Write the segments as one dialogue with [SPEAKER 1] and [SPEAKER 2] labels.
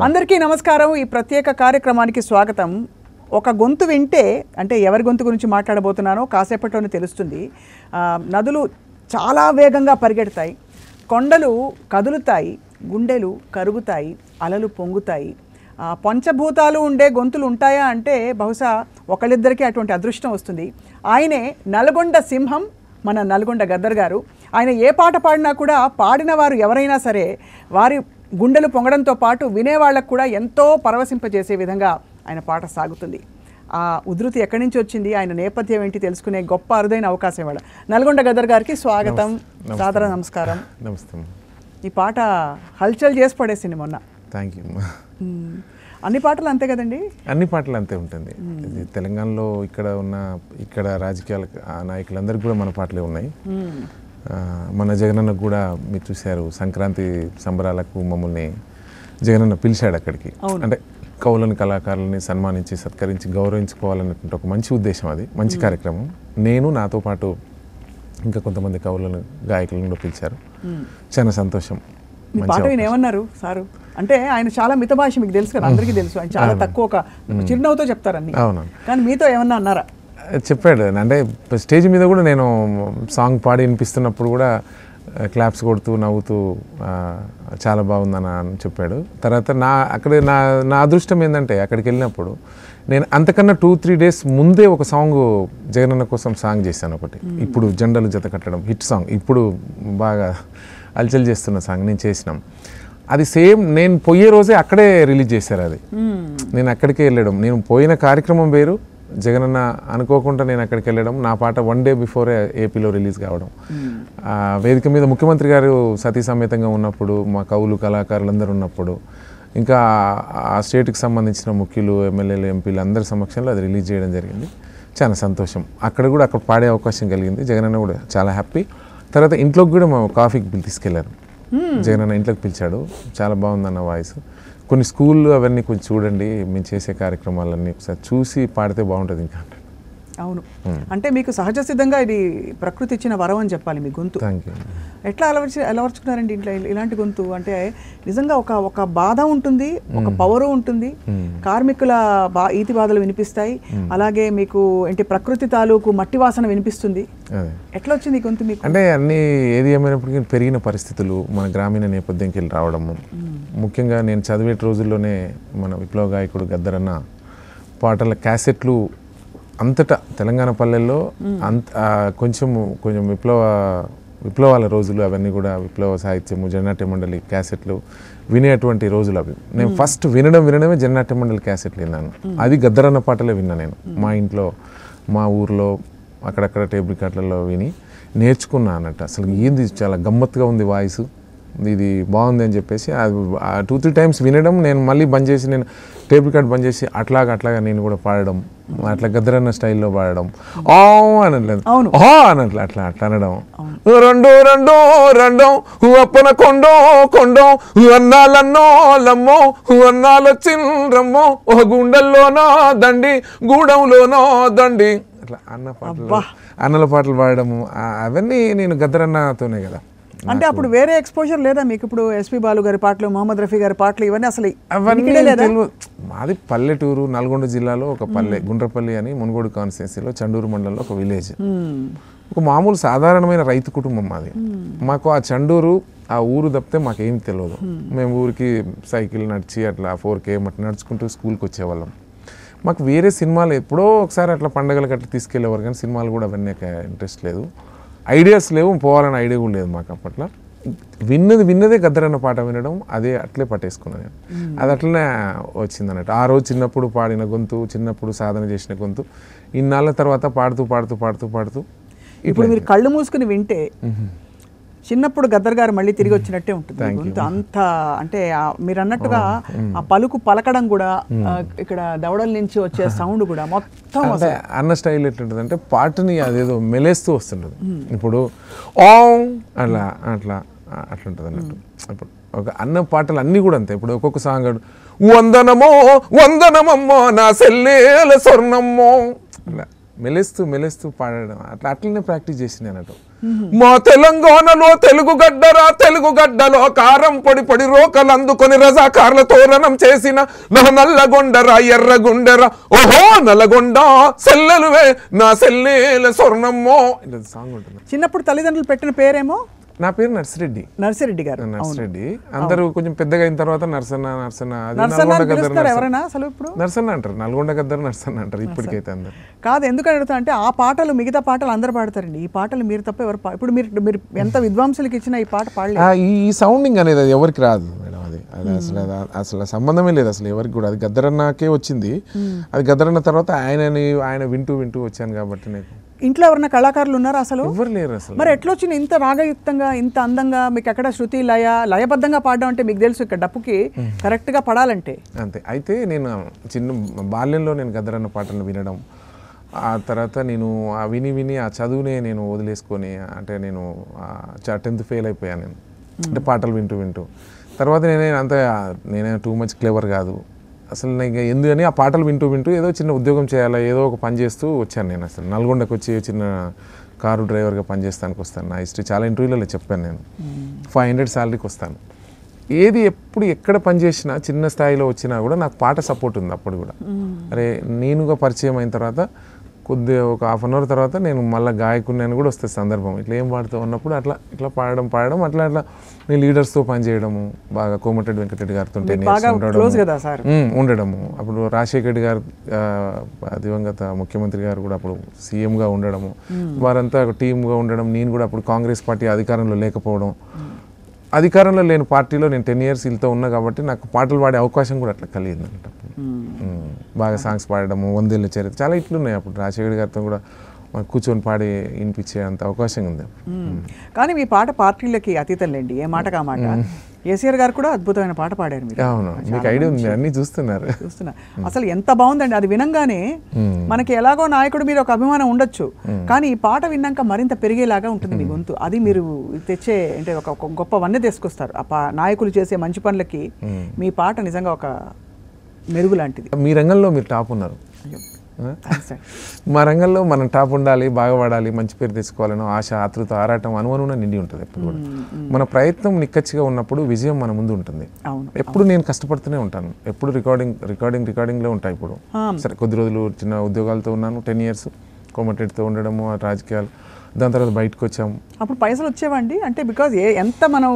[SPEAKER 1] అందరికీ నమస్కారం. ఈ ప్రత్యేక కార్యక్రమానికి స్వాగతం. ఒక గొంతు వింటే అంటే ఎవరి గొంతు గురించి మాట్లాడబోతున్నానో కాసేపట్లోనే తెలుస్తుంది. నదులు చాలా వేగంగా పరిగెడతాయి, కొండలు కదులుతాయి, గుండెలు కరుగుతాయి, అలలు పొంగుతాయి. పంచభూతాలు ఉండే గొంతులు ఉంటాయా అంటే బహుశా ఒకళ్ళిద్దరికీ అటువంటి అదృష్టం వస్తుంది. ఆయనే నల్గొండ సింహం, మన నల్గొండ గద్దర్ గారు. ఆయన ఏ పాట పాడినా కూడా పాడిన వారు ఎవరైనా సరే వారి గుండెలు పొంగడంతో పాటు వినేవాళ్ళకు కూడా ఎంతో పరవశింపజేసే విధంగా ఆయన పాట సాగుతుంది. ఆ ఉధృతి ఎక్కడి నుంచి వచ్చింది, ఆయన నేపథ్యం ఏంటి తెలుసుకునే గొప్ప అరుదైన అవకాశం ఇవాళ. నల్గొండ గద్దర్ గారికి స్వాగతం, సాదర నమస్కారం.
[SPEAKER 2] నమస్తే. ఈ
[SPEAKER 1] పాట హల్చల్ చేసి పడేసింది మొన్న.
[SPEAKER 2] Thank you.
[SPEAKER 1] అన్ని పాటలు అంతే కదండి?
[SPEAKER 2] అన్ని పాటలు అంతే ఉంటుంది. ఇది తెలంగాణలో ఇక్కడ రాజకీయాల నాయకులందరికీ కూడా మన పాటలే ఉన్నాయి. మన జగనన్న కూడా మీరు చూశారు, సంక్రాంతి సంబరాలకు మమ్మల్ని జగనన్న పిలిచాడు అక్కడికి. అంటే కవులను కళాకారులని సన్మానించి సత్కరించి గౌరవించుకోవాలన్నటువంటి ఒక మంచి ఉద్దేశం, అది మంచి కార్యక్రమం. నేను నాతో పాటు ఇంకా కొంతమంది కవులను గాయకులను కూడా పిలిచారు. చాలా సంతోషం.
[SPEAKER 1] పాట ఏమన్నారు సారు అంటే ఆయన చాలా మితభాష, మీకు తెలుసు కదా, అందరికీ తెలుసు. ఆయన చాలా తక్కువ ఒక చిరునవ్వుతో చెప్తారని.
[SPEAKER 2] అవును, కానీ
[SPEAKER 1] మీతో ఏమన్నా అన్నారా?
[SPEAKER 2] చెప్పాడు. అంటే స్టేజ్ మీద కూడా నేను సాంగ్ పాడి వినిపిస్తున్నప్పుడు కూడా క్లాప్స్ కొడుతూ నవ్వుతూ చాలా బాగుందని చెప్పాడు. తర్వాత నా అదృష్టం ఏంటంటే అక్కడికి వెళ్ళినప్పుడు నేను అంతకన్నా 2-3 డేస్ ముందే ఒక సాంగ్ జగనన్న కోసం సాంగ్ చేశాను ఒకటి. ఇప్పుడు జెండలు జత కట్టడం హిట్ సాంగ్, ఇప్పుడు బాగా అల్చల్ చేస్తున్న సాంగ్ నేను చేసినాం. అది సేమ్ నేను పోయే రోజే అక్కడే రిలీజ్ చేశారు. అది నేను అక్కడికే వెళ్ళడం, నేను పోయిన కార్యక్రమం వేరు, జగనన్న అనుకోకుండా నేను అక్కడికి వెళ్ళడం, నా పాట 1 డే బిఫోరే ఏపీలో రిలీజ్ కావడం. వేదిక మీద ముఖ్యమంత్రి గారు సతీ సమేతంగా ఉన్నప్పుడు, మా కవులు కళాకారులు అందరూ ఉన్నప్పుడు, ఇంకా ఆ స్టేట్కి సంబంధించిన ముఖ్యులు ఎమ్మెల్యేలు ఎంపీలు అందరి సమక్షంలో అది రిలీజ్ చేయడం జరిగింది. చాలా సంతోషం. అక్కడ పాడే అవకాశం కలిగింది. జగనన్న కూడా చాలా హ్యాపీ. తర్వాత ఇంట్లోకి కూడా మా కాఫీకి తీసుకెళ్లారు. జగనన్న ఇంట్లోకి పిలిచాడు. చాలా బాగుందన్న వాయిస్. కొన్ని స్కూళ్ళు అవన్నీ కొంచెం చూడండి, మేము చేసే కార్యక్రమాలన్నీ ఒకసారి చూసి పాడితే బాగుంటుంది ఇంకా.
[SPEAKER 1] అవును, అంటే మీకు సహజ సిద్ధంగా ఇది ప్రకృతి ఇచ్చిన వరం అని చెప్పాలి మీ గొంతు.
[SPEAKER 2] Thank you.
[SPEAKER 1] ఎట్లా అలవర్చుకున్నారండి ఇంట్లో ఇలాంటి గొంతు? అంటే నిజంగా ఒక బాధ ఉంటుంది, ఒక పవరు ఉంటుంది, కార్మికుల ఈతి బాధలు వినిపిస్తాయి, అలాగే మీకు ఏంటి ప్రకృతి తాలూకు మట్టి వాసన వినిపిస్తుంది. ఎట్లా వచ్చింది ఈ గొంతు మీకు?
[SPEAKER 2] అంటే అన్ని ఏది ఏమైనప్పటికీ పెరిగిన పరిస్థితులు, మన గ్రామీణ నేపథ్యంకి వెళ్ళి రావడము, ముఖ్యంగా నేను చదివే రోజుల్లోనే మన విప్లవ గాయకుడు గద్దరన్న పాటల క్యాసెట్లు అంతటా తెలంగాణ పల్లెల్లో కొంచెం విప్లవాల రోజులు అవన్నీ కూడా, విప్లవ సాహిత్యము, జననాట్య మండలి క్యాసెట్లు వినేటువంటి రోజులు అవి. నేను ఫస్ట్ వినడమే జననాట్య మండలి క్యాసెట్లు విన్నాను. అది గద్దరన్న పాటలే విన్నా నేను. మా ఇంట్లో, మా ఊర్లో, అక్కడక్కడ టేప్ రికార్డులలో విని నేర్చుకున్నా అన్నట్టు. అసలు ఏంది చాలా గమ్మత్తుగా ఉంది వాయిస్, ఇది బాగుంది అని చెప్పేసి 2-3 టైమ్స్ వినడం, నేను మళ్ళీ బంద్ చేసి, నేను టేప్ రికార్డ్ బంద్ చేసి అట్లాగా నేను కూడా పాడడం, అట్లా గద్దరన్న స్టైల్లో పాడడం. అనట్లేదు, అనట్లే అట్లా అనడం. రెండో అప్పన కొండో అన్నాలన్నో లమ్మో అన్నాలొచ్చిండ్రమ్మో ఒక గుండెల్లోనో దండి గూడెంలోనో దండి, అట్లా అన్నల పాటలు పాడడము, అవన్నీ నేను గద్దరన్నతోనే కదా.
[SPEAKER 1] అంటే అప్పుడు వేరే ఎక్స్పోజర్ లేదా మీకు? ఇప్పుడు ఎస్పి బాలు గారి పాటలు, మొహమ్మద్ రఫీ గారి పాటలు, ఇవన్నీ అసలు
[SPEAKER 2] అవన్నీ మాది పల్లెటూరు, నల్గొండ జిల్లాలో ఒక పల్లె, గుండ్రపల్లి అని, మునుగోడు కాన్స్టిట్యున్సీలో చండూరు మండలంలో ఒక విలేజ్. ఒక మామూలు సాధారణమైన రైతు కుటుంబం మాది. మాకు ఆ చండూరు, ఆ ఊరు తప్పితే మాకేం తెలియదు. మేము ఊరికి సైకిల్ నడిచి అట్లా 4 km అట్లా నడుచుకుంటూ స్కూల్కి వచ్చేవాళ్ళం. మాకు వేరే సినిమాలు ఎప్పుడో ఒకసారి అట్లా పండగలకు అట్లా తీసుకెళ్ళేవారు, కానీ సినిమాలు కూడా అవన్నీ ఇంట్రెస్ట్ లేదు, ఐడియాస్ లేవు, పోవాలని ఐడియా కూడా లేదు మాకు అప్పట్లో. విన్నదే గద్దరన్న పాట వినడం, అదే అట్లే పట్టేసుకున్నాను నేను. అది అట్లనే వచ్చింది అన్నట్టు. ఆ రోజు చిన్నప్పుడు పాడిన గొంతు, చిన్నప్పుడు సాధన చేసిన గొంతు, ఇన్నాళ్ళ తర్వాత పాడుతూ
[SPEAKER 1] ఇప్పుడు మీరు కళ్ళు మూసుకుని వింటే చిన్నప్పుడు గద్దర్ గారు మళ్ళీ తిరిగి వచ్చినట్టే ఉంటుంది గొంతు. అంత అంటే మీరు అన్నట్టుగా ఆ పలుకు పలకడం కూడా, ఇక్కడ దవడల నుంచి వచ్చే సౌండ్ కూడా మొత్తం
[SPEAKER 2] అన్న స్టైల్ ఎట్లుంటుంది అంటే పాటని అదేదో మెలేస్తూ వస్తుంటుంది. ఇప్పుడు అట్లా ఉంటుంది అన్నట్టు. ఇప్పుడు ఒక అన్న పాటలు అన్నీ కూడా అంతే. ఇప్పుడు ఒక్కొక్క సాంగ్ వందనమమ్మో నా సెల్లేల స్వర్ణమ్మో, అట్లా మెలేస్తూ పాడడం, అట్లనే ప్రాక్టీస్ చేసింది అన్నట్టు. మా తెలంగాణలో తెలుగు గడ్డరా తెలుగు గడ్డలో కారం పొడి పొడి రోకలు అందుకొని రజాకార్ల తోరణం చేసిన నా నల్లగొండరా ఎర్రగుండెరా ఓహో నల్లగొండ సెల్లలువే నా సెల్లేల స్వర్ణమ్మో సాంగ్ ఉంటుంది.
[SPEAKER 1] చిన్నప్పుడు తల్లిదండ్రులు పెట్టిన పేరేమో
[SPEAKER 2] నా పేరు నర్సిరెడ్డి.
[SPEAKER 1] నర్సిరెడ్డి గారు.
[SPEAKER 2] నర్సిరెడ్డి అందరూ కొంచెం పెద్దగా అయిన తర్వాత నర్సన్న నర్సన్న
[SPEAKER 1] ఎవరైనా అసలు ఇప్పుడు
[SPEAKER 2] నర్సన్న అంటారు, నల్గొండ గద్దరు నర్సన్న అంటారు ఇప్పటికైతే అందరు.
[SPEAKER 1] కాదు ఎందుకని అడుగుతా అంటే ఆ పాటలు మిగతా పాటలు అందరు పాడతారండి, ఈ పాటలు మీరు తప్ప ఎవరు ఇప్పుడు మీరు ఎంత విద్వాంసులకి ఇచ్చినా ఈ పాట పాడలేదు.
[SPEAKER 2] ఈ సౌండింగ్ అనేది అది ఎవరికి రాదు మేడం, అది అసలు సంబంధమే లేదు అసలు ఎవరికి కూడా. అది గద్దరన్నకే వచ్చింది, అది గద్దరన్న తర్వాత ఆయన వింటూ వచ్చాను కాబట్టి నాకు.
[SPEAKER 1] ఇంట్లో ఎవరైనా కళాకారులు ఉన్నారా అసలు?
[SPEAKER 2] ఎవరు లేరు అసలు.
[SPEAKER 1] మరి ఎట్లా వచ్చింది ఇంత రాగయుక్తంగా ఇంత అందంగా? మీకు ఎక్కడ శృతి లయబద్ధంగా పాడడం అంటే మీకు తెలుసు ఇక్కడ డప్పుకి కరెక్ట్గా పడాలంటే
[SPEAKER 2] అంతే. అయితే నేను చిన్న బాల్యంలో నేను గద్దరన్న పాటలు వినడం, ఆ తర్వాత నేను విని ఆ చదువునే నేను వదిలేసుకొని, అంటే నేను 10th ఫెయిల్ అయిపోయాను నేను, అంటే పాటలు వింటూ. తర్వాత నేనే టూ మచ్ క్లెవర్ కాదు అసలు. నేను ఎందుకని ఆ పాటలు వింటూ ఏదో చిన్న ఉద్యోగం చేయాలా, ఏదో ఒక పని చేస్తూ వచ్చాను నేను. అసలు నల్గొండకు వచ్చి చిన్న కారు డ్రైవర్గా పనిచేస్తానికి వస్తాను. నా హిస్టరీ చాలా ఇంటర్వ్యూలలో చెప్పాను నేను. 500 శాలరీకి వస్తాను. ఏది ఎప్పుడు ఎక్కడ పనిచేసినా చిన్న స్థాయిలో వచ్చినా కూడా నాకు పాట సపోర్ట్ ఉంది అప్పుడు కూడా. అరే నేనుగా పరిచయం అయిన తర్వాత కొద్దిగా ఒక 1/2 అవర్ తర్వాత నేను మళ్ళీ గాయకుడిని కూడా వస్తే సందర్భం, ఇట్లా ఏం పాడుతూ ఉన్నప్పుడు ఇట్లా పాడడం అట్లా నేను లీడర్స్తో పనిచేయడము, బాగా కోమటిరెడ్డి వెంకటరెడ్డి గారితో 10 years ఉండడము. అప్పుడు రాజశేఖర రెడ్డి గారు దివంగత ముఖ్యమంత్రి గారు కూడా అప్పుడు సీఎంగా ఉండడము, వారంతా టీమ్గా ఉండడం. నేను కూడా అప్పుడు కాంగ్రెస్ పార్టీ అధికారంలో లేకపోవడం, అధికారంలో లేని పార్టీలో నేను 10 years వీళ్ళతో ఉన్నా కాబట్టి నాకు పాటలు పాడే అవకాశం కూడా అట్లా కలిగింది అనమాట. బాగా సాంగ్స్ పాడడము, 100 ఏళ్ళ చరిత్ర చాలా ఇట్లున్నాయి. అప్పుడు రాజశేఖర్ గారితో కూడా కూర్చొని పాడి వినిపించే అంత అవకాశం ఉంది.
[SPEAKER 1] కానీ మీ పాట పార్టీలకి అతీతం లేండి, ఏ మాట కా మాట. కేసీఆర్ గారు కూడా అద్భుతమైన పాట పాడారు మీరు.
[SPEAKER 2] అవును, మీకు ఐడియా ఉంది, అన్ని చూస్తున్నా.
[SPEAKER 1] అసలు ఎంత బాగుందండి అది వినంగానే. మనకి ఎలాగో నాయకుడు మీద ఒక అభిమానం ఉండొచ్చు, కానీ ఈ పాట విన్నాక మరింత పెరిగేలాగా ఉంటుంది మీ గొంతు. అది మీరు తెచ్చే అంటే ఒక గొప్ప వన్నె తీసుకొస్తారు. ఆ నాయకులు చేసే మంచి పనులకి మీ పాట నిజంగా ఒక మెరుగు లాంటిది.
[SPEAKER 2] మీ రంగంలో మీరు టాప్ ఉన్నారు, మా రంగంలో మనం టాప్ ఉండాలి, బాగా పాడాలి, మంచి పేరు తెచ్చుకోవాలని ఆశ, ఆతృత, ఆరాటం అనువనున నిండి ఉంటుంది ఎప్పుడు కూడా. మన ప్రయత్నం నిక్కచ్చిగా ఉన్నప్పుడు విజయం మన ముందు ఉంటుంది. ఎప్పుడు నేను కష్టపడుతూనే ఉంటాను, ఎప్పుడు రికార్డింగ్లో ఉంటాయి. ఇప్పుడు సరే కొద్ది రోజులు చిన్న ఉద్యోగాలతో ఉన్నాను, 10 years కోమటిరెడ్డితో ఉండడము, రాజకీయాలు. దాని తర్వాత బయటకు వచ్చాము.
[SPEAKER 1] అప్పుడు పైసలు వచ్చేవండి అంటే బికాజ్ ఎంత మనం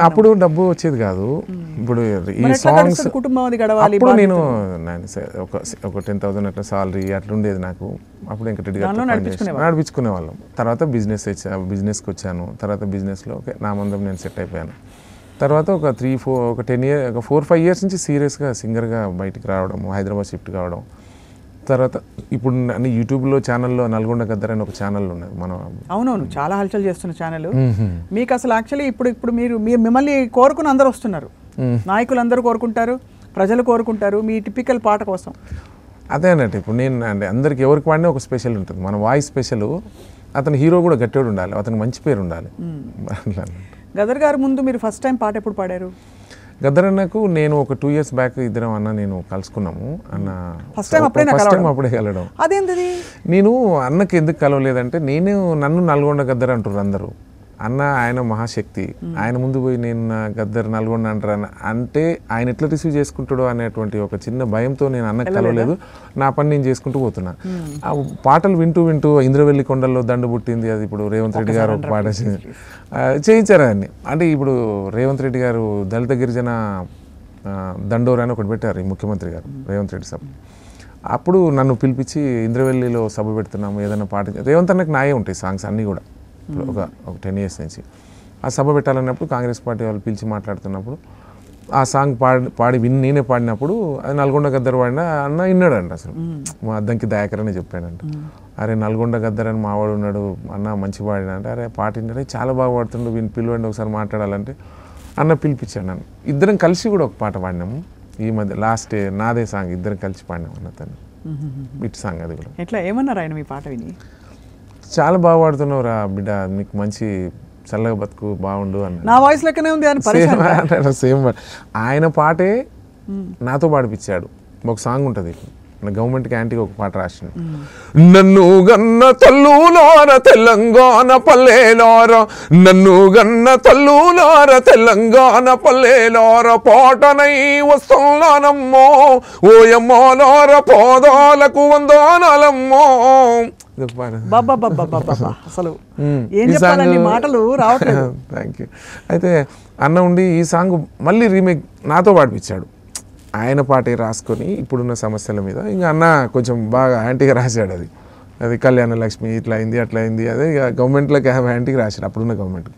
[SPEAKER 2] అప్పుడు డబ్బు వచ్చేది కాదు. ఇప్పుడు ఈ సాంగ్స్ అప్పుడు నేను ఒక 10,000 అట్లా సాలరీ అట్లా ఉండేది నాకు. అప్పుడు వెంకటరెడ్డి గారు నడిపించుకునే వాళ్ళం. తర్వాత బిజినెస్కి వచ్చాను. తర్వాత బిజినెస్లో నా మందం నేను సెట్ అయిపోయాను. తర్వాత ఒక 4-5 years నుంచి సీరియస్గా సింగర్గా బయటికి రావడం, హైదరాబాద్ షిఫ్ట్ కావడం. తర్వాత ఇప్పుడు అన్ని యూట్యూబ్లో ఛానల్లో నల్గొండ గద్దర్ అని ఒక ఛానల్ ఉన్నది మనం.
[SPEAKER 1] అవునవును, చాలా హల్చల్ చేస్తున్న ఛానల్. మీకు అసలు యాక్చువల్లీ ఇప్పుడు మీరు మిమ్మల్ని కోరుకుని అందరూ వస్తున్నారు, నాయకులు అందరూ కోరుకుంటారు, ప్రజలు కోరుకుంటారు మీ టిపికల్ పాట కోసం.
[SPEAKER 2] అదే అన్నట్టు ఇప్పుడు నేను అంటే అందరికి ఎవరికి పాడినా ఒక స్పెషల్ ఉంటుంది. మన వాయిస్ స్పెషల్. అతను హీరో కూడా గట్టివాడు ఉండాలి, అతనికి మంచి పేరు ఉండాలి.
[SPEAKER 1] గదర్ గారు ముందు మీరు ఫస్ట్ టైం పాట ఎప్పుడు పాడారు?
[SPEAKER 2] గద్దర్ అన్నకు నేను ఒక 2 years బ్యాక్ ఇద్దరం నేను కలుసుకున్నాము. అన్న ఫస్ట్ టైం అప్పుడే కలవడం.
[SPEAKER 1] అదేంటిది?
[SPEAKER 2] నేను అన్నకి ఎందుకు కలవలేదంటే నన్ను నల్గొండ గద్దర్ అంటారు అందరూ. అన్న ఆయన మహాశక్తి, ఆయన ముందు పోయి నేను గద్దర్ నల్గొండ అంటారు అంటే ఆయన ఎట్లా రిసీవ్ చేసుకుంటాడో అనేటువంటి ఒక చిన్న భయంతో నేను అన్నకి కలవలేదు. నా పని నేను చేసుకుంటూ పోతున్నా. ఆ పాటలు వింటూ ఇంద్రవెల్లి కొండల్లో దండు పుట్టింది, అది ఇప్పుడు రేవంత్ రెడ్డి గారు ఒక పాట చేయించారు ఆయన్ని. అంటే ఇప్పుడు రేవంత్ రెడ్డి గారు దళిత గిరిజన దండోరా అని ఒకటి పెట్టారు ఈ ముఖ్యమంత్రి గారు రేవంత్ రెడ్డి సభ. అప్పుడు నన్ను పిలిపించి ఇంద్రవెల్లిలో సభ పెడుతున్నాము, ఏదైనా పాట. రేవంత్ అన్నకి నాయే ఉంటాయి సాంగ్స్ అన్నీ కూడా. ఇప్పుడు ఒక 10 years నుంచి ఆ సభ పెట్టాలన్నప్పుడు కాంగ్రెస్ పార్టీ వాళ్ళు పిలిచి మాట్లాడుతున్నప్పుడు ఆ సాంగ్ పాడి నేనే పాడినప్పుడు అది నల్గొండ గద్దర్ పాడిన అన్న విన్నాడంట. అసలు మా అద్దంకి దయాకర్ అని చెప్పాడంట. అరే నల్గొండ గద్దర్ అని మావాడు ఉన్నాడు అన్న, మంచి పాడిన అంటే, అరే పాట విన్నాడే చాలా బాగా పాడుతుండు, పిలవండి ఒకసారి మాట్లాడాలంటే అన్న పిలిపించాడు నన్ను. ఇద్దరం కలిసి కూడా ఒక పాట పాడినాము ఈ మధ్య. లాస్ట్ నాదే సాంగ్ ఇద్దరం కలిసి పాడినాము అన్న తను బిట్ సాంగ్. అది కూడా
[SPEAKER 1] ఎట్లా ఏమన్నారు ఆయన మీ పాట విని?
[SPEAKER 2] చాలా బాగా పాడుతున్నావు రా బిడ్డ, నీకు మంచి చల్లగా బతుకు, బాగుండు అన్న.
[SPEAKER 1] నా వాయిస్ లెక్కనే ఉంది
[SPEAKER 2] సేమ్ ఆయన పాటే నాతో పాడిపించాడు. ఒక సాంగ్ ఉంటుంది గవర్నమెంట్కి యాంటీగా ఒక పాట రాసిండు. నన్ను గన్న తల్లులార తెలంగాణ పల్లెలార, నన్ను గన్న తల్లులార తెలంగాణ పల్లెలార, పాటనై వస్తున్నానమ్మో ఓయమ్మలార పాదాలకు వందనాలమ్మో.
[SPEAKER 1] అసలు ఏం చెప్పాలండి, మాటలు రావట్లేదు.
[SPEAKER 2] Thank you. అయితే అన్న ఉండి ఈ సాంగ్ మళ్ళీ రీమేక్ నాతో పాడిపించాడు. ఆయన పాటే రాసుకొని ఇప్పుడున్న సమస్యల మీద ఇంకా అన్న కొంచెం బాగా యాంటీగా రాశాడు. అది కళ్యాణ లక్ష్మి ఇట్లా అయింది అట్లా అయింది, అదే ఇక గవర్నమెంట్లోకి యాంటీగా రాశాడు అప్పుడున్న గవర్నమెంట్.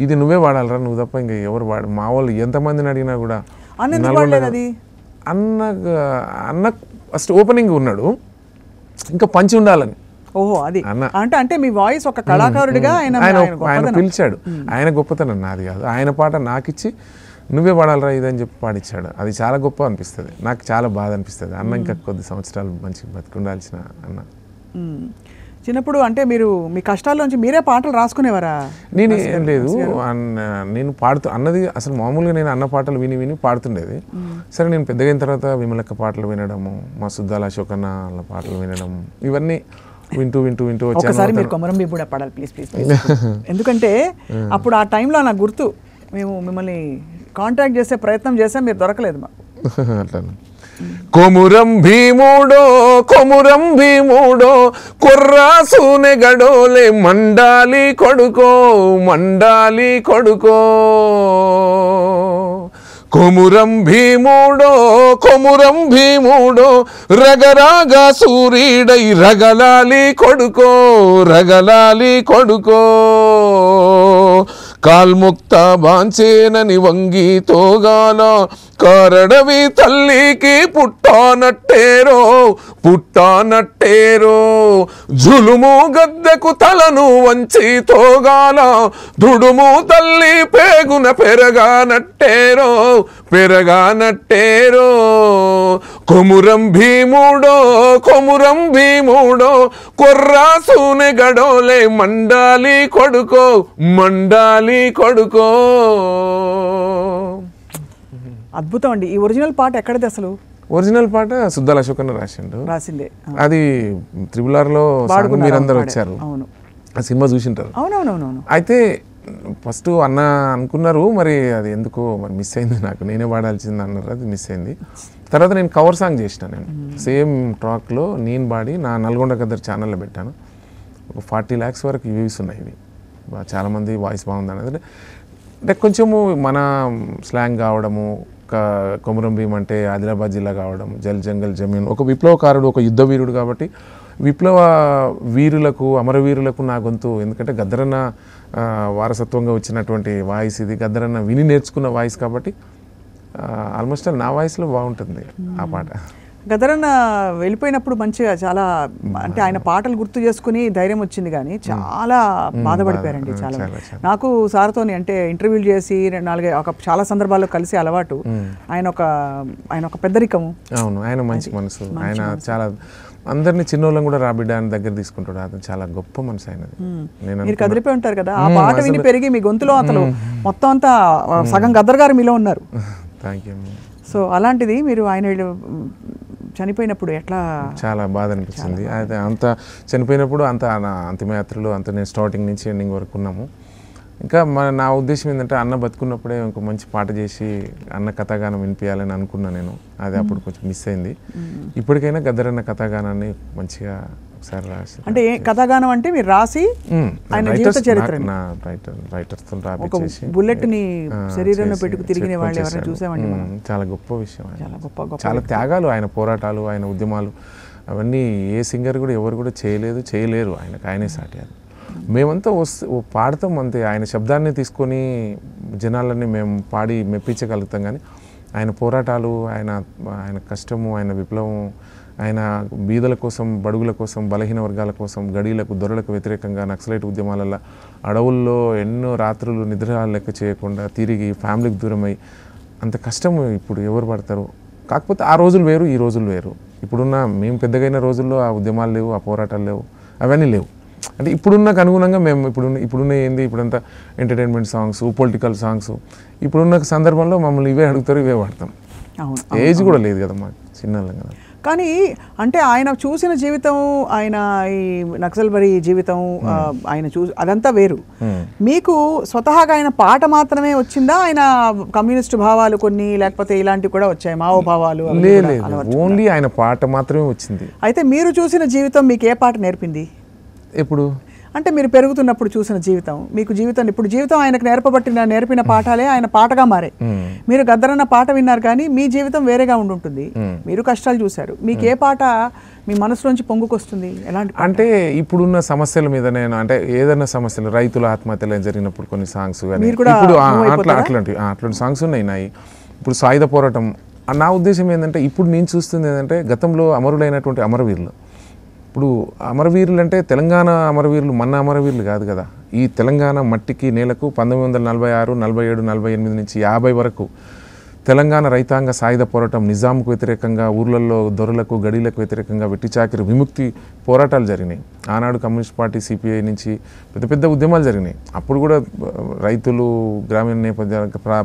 [SPEAKER 2] ఇది నువ్వే వాడాలరా, నువ్వు తప్ప ఇంకా ఎవరు వాడు, మా వాళ్ళు ఎంతమందిని అడిగినా కూడా అన్న ఫస్ట్ ఓపెనింగ్ ఉన్నాడు, ఇంకా పంచి ఉండాలని.
[SPEAKER 1] ఓహో, అది అంటే మీ వాయిస్ ఒక కళాకారుడిగా
[SPEAKER 2] ఆయన పిలిచాడు. ఆయన గొప్పతనం నాది కాదు, ఆయన పాట నాకిచ్చి నువ్వే పాడాలరా ఇదని చెప్పి పాడిచ్చాడు. అది చాలా గొప్ప అనిపిస్తుంది, నాకు చాలా బాధ అనిపిస్తుంది. అన్న ఇంకా కొద్ది సంవత్సరాలు మంచిగా బతికుండాల్సిన అన్న.
[SPEAKER 1] చిన్నప్పుడు అంటే మీరు మీ కష్టాల్లోంచి మీరే పాటలు రాసుకునేవారా?
[SPEAKER 2] నేను ఏం లేదు, నేను అన్నది అసలు మామూలుగా నేను అన్న పాటలు విని విని పాడుతుండేది. సరే నేను పెద్దగా అయిన తర్వాత విమలక్క పాటలు వినడము, మా సుద్దాల అశోకన్న వాళ్ళ పాటలు వినడం, ఇవన్నీ వింటూ వింటూ వింటూ
[SPEAKER 1] ఒకసారి మీరు కొమరం భీమ్ కూడా పాడాలి ప్లీజ్ ప్లీజ్. ఎందుకంటే అప్పుడు ఆ టైంలో నాకు గుర్తు, మేము మిమ్మల్ని కాంటాక్ట్ చేసే ప్రయత్నం చేసాం, మీరు దొరకలేదు మాకు.
[SPEAKER 2] అట్లా కొమురం భీముడో కొమురం భీముడో కుర్రాసూనె గడోలే మండాలి కొడుకో మండాలి కొడుకో, కొమురం భీముడో కొమురం భీముడో రగరాగా సూర్యుడై రగలాలి కొడుకో రగలాలి కొడుకో, కాల్ముక్త బాంచేనని వంగి తోగాల కారడవి తల్లికి పుట్టానట్టేరో పుట్టానట్టేరో, జులుము గద్దెకు తలను వంచి తోగాల దుడుము తల్లి పేగున పెరగానట్టేరో పెరగానట్టేరో, కొమురం భీముడో కొమురం భీముడో కొర్రాసూనె గడోలే మండాలి కొడుకో మండాలి కొడుకో.
[SPEAKER 1] అద్భుతం అండి. ఈ ఒరిజినల్ పాట ఎక్కడిది అసలు?
[SPEAKER 2] ఒరిజినల్ పాట సుద్దాల అశోకన్న రాసిండే. అది త్రిబులార్లో మీరందరూ వచ్చారు, ఆ సినిమా చూసింటారు.
[SPEAKER 1] అవునవునవును.
[SPEAKER 2] అయితే ఫస్ట్ అన్న అనుకున్నారు, మరి అది ఎందుకో మరి మిస్ అయింది, నాకు నేనే పాడాల్సింది అన్నారు, అది మిస్ అయింది. తర్వాత నేను కవర్ సాంగ్ చేసిన, నేను సేమ్ ట్రాక్లో నేను పాడి నా నల్గొండ గద్దర్ ఛానల్లో పెట్టాను. ఒక 40 lakhs వరకు వ్యూస్ ఉన్నాయి. ఇవి చాలామంది వాయిస్ బాగుంది అనేది, అంటే కొంచెము మన స్లాంగ్ కావడము, కొమురం భీమ్ అంటే ఆదిలాబాద్ జిల్లా కావడం, జల్ జంగల్ జమీన్, ఒక విప్లవకారుడు, ఒక యుద్ధ వీరుడు కాబట్టి విప్లవ వీరులకు అమరవీరులకు నా గొంతు, ఎందుకంటే గద్దరన్న వారసత్వంగా వచ్చినటువంటి వాయిస్ ఇది, గద్దరన్న విని నేర్చుకున్న వాయిస్ కాబట్టి ఆల్మోస్ట్ నా వాయిస్లో బాగుంటుంది ఆ పాట.
[SPEAKER 1] గద్దరన్న వెళ్ళిపోయినప్పుడు మంచిగా చాలా అంటే ఆయన పాటలు గుర్తు చేసుకుని ధైర్యం వచ్చింది, కానీ చాలా బాధపడిపోయారండి చాలా. నాకు సార్తో అంటే ఇంటర్వ్యూలు చేసి 4 చాలా సందర్భాల్లో కలిసి అలవాటు. ఆయన ఒక పెద్దరికము.
[SPEAKER 2] అవును, ఆయన మంచి మనసు, ఆయన చాలా అందరినీ చిన్నోళ్ళని కూడా రాబిడ్డ అని దగ్గర తీసుకుంటాడు, అది చాలా గొప్ప మనసు ఆయనది.
[SPEAKER 1] మీరు కదిలిపోయి ఉంటారు కదా, ఆ పాట విని పెరిగి మీ గొంతులో అసలు మొత్తం అంతా సగం గద్దర్ గారు మీలో ఉన్నారు.
[SPEAKER 2] Thank you.
[SPEAKER 1] సో అలాంటిది మీరు ఆయన చనిపోయినప్పుడు ఎట్లా?
[SPEAKER 2] చాలా బాధ అనిపించింది. అయితే అంత చనిపోయినప్పుడు అంత నా అంతిమయాత్రలు అంత నేను స్టార్టింగ్ నుంచి ఎండింగ్ వరకు ఉన్నాము. ఇంకా నా ఉద్దేశం ఏంటంటే అన్న బతుకున్నప్పుడే ఇంకో మంచి పాట చేసి అన్న కథాగానం వినిపించాలని అనుకున్నా నేను, అది అప్పుడు కొంచెం మిస్ అయింది. ఇప్పటికైనా గద్దరన్న కథాగానాన్ని మంచిగా ఒకసారి రాసి,
[SPEAKER 1] అంటే కథాగానం అంటే మీరు రాసి ఆయన జీవిత చరిత్ర
[SPEAKER 2] రైటర్స్తో రాపించేసి
[SPEAKER 1] బుల్లెట్ని శరీరంలో పెట్టుకు తిరిగిన వాళ్ళు ఎవరైనా చూసామండి.
[SPEAKER 2] చాలా గొప్ప విషయం, చాలా త్యాగాలు, ఆయన పోరాటాలు, ఆయన ఉద్యమాలు, అవన్నీ ఏ సింగర్ కూడా ఎవరు కూడా చేయలేరు, ఆయనే సాటి. అది మేమంతా పాడతాం అంతే, ఆయన శబ్దాన్ని తీసుకొని జనాలని మేము పాడి మెప్పించగలుగుతాం, కానీ ఆయన పోరాటాలు, ఆయన కష్టము, ఆయన విప్లవం, ఆయన బీదల కోసం, బడుగుల కోసం, బలహీన వర్గాల కోసం, గడీలకు దొరలకు వ్యతిరేకంగా నక్సలైట్ ఉద్యమాలలో అడవుల్లో ఎన్నో రాత్రులు నిద్ర లెక్క చేయకుండా తిరిగి ఫ్యామిలీకి దూరమై అంత కష్టము ఇప్పుడు ఎవరు పడతారు. కాకపోతే ఆ రోజులు వేరు, ఈ రోజులు వేరు. ఇప్పుడున్న మేము పెద్దగైన రోజుల్లో ఆ ఉద్యమాలు లేవు, ఆ పోరాటాలు లేవు, అవన్నీ లేవు. అంటే ఇప్పుడున్నకు అనుగుణంగా మేము ఇప్పుడున్న ఏంది, ఇప్పుడంతా ఎంటర్టైన్మెంట్ సాంగ్స్, పొలిటికల్ సాంగ్స్, ఇప్పుడున్న సందర్భంలో మమ్మల్ని ఇవే అడుగుతారు, ఇవే వాడతాం. ఏజ్ కూడా లేదు కదా మాకు, చిన్న కదా.
[SPEAKER 1] కానీ అంటే ఆయన చూసిన జీవితం, ఆయన ఈ నక్సల్బరీ జీవితం, ఆయన అదంతా వేరు. మీకు స్వతహాగా ఆయన పాట మాత్రమే వచ్చిందా, ఆయన కమ్యూనిస్ట్ భావాలు కొన్ని లేకపోతే ఇలాంటివి కూడా వచ్చాయి, మావో భావాలు?
[SPEAKER 2] ఓన్లీ ఆయన పాట మాత్రమే వచ్చింది.
[SPEAKER 1] అయితే మీరు చూసిన జీవితం మీకు ఏ పాట నేర్పింది?
[SPEAKER 2] ఎప్పుడు
[SPEAKER 1] అంటే మీరు పెరుగుతున్నప్పుడు చూసిన జీవితం, మీకు జీవితం ఇప్పుడు జీవితం ఆయనకు నేర్పిన పాఠాలే ఆయన పాటగా మారే. మీరు గద్దరన్న పాట విన్నారు కానీ మీ జీవితం వేరేగా ఉండుంటుంది, మీరు కష్టాలు చూశారు. మీకు ఏ పాట మీ మనసులోంచి పొంగుకొస్తుంది? ఎలాంటి
[SPEAKER 2] అంటే ఇప్పుడున్న సమస్యల మీద నేను అంటే ఏదైనా సమస్యలు, రైతుల ఆత్మహత్యలు జరిగినప్పుడు కొన్ని సాంగ్స్ కానీ ఇప్పుడు అట్లాంటి సాంగ్స్ ఉన్నాయి. ఇప్పుడు సాయుధ పోరాటం, నా ఉద్దేశం ఏంటంటే ఇప్పుడు నేను చూస్తుంది ఏంటంటే గతంలో అమరులైనటువంటి అమరవీరులు, ఇప్పుడు అమరవీరులు అంటే తెలంగాణ అమరవీరులు మన అమరవీరులు కాదు కదా. ఈ తెలంగాణ మట్టికి నేలకు 1946, 47, 48 నుంచి 50 వరకు తెలంగాణ రైతాంగ సాయుధ పోరాటం, నిజాంకు వ్యతిరేకంగా, ఊర్లలో దొరలకు గడీలకు వ్యతిరేకంగా వెట్టి చాకిరి విముక్తి పోరాటాలు జరిగినాయి. ఆనాడు కమ్యూనిస్ట్ పార్టీ సిపిఐ నుంచి పెద్ద పెద్ద ఉద్యమాలు జరిగినాయి. అప్పుడు కూడా రైతులు గ్రామీణ నేపథ్య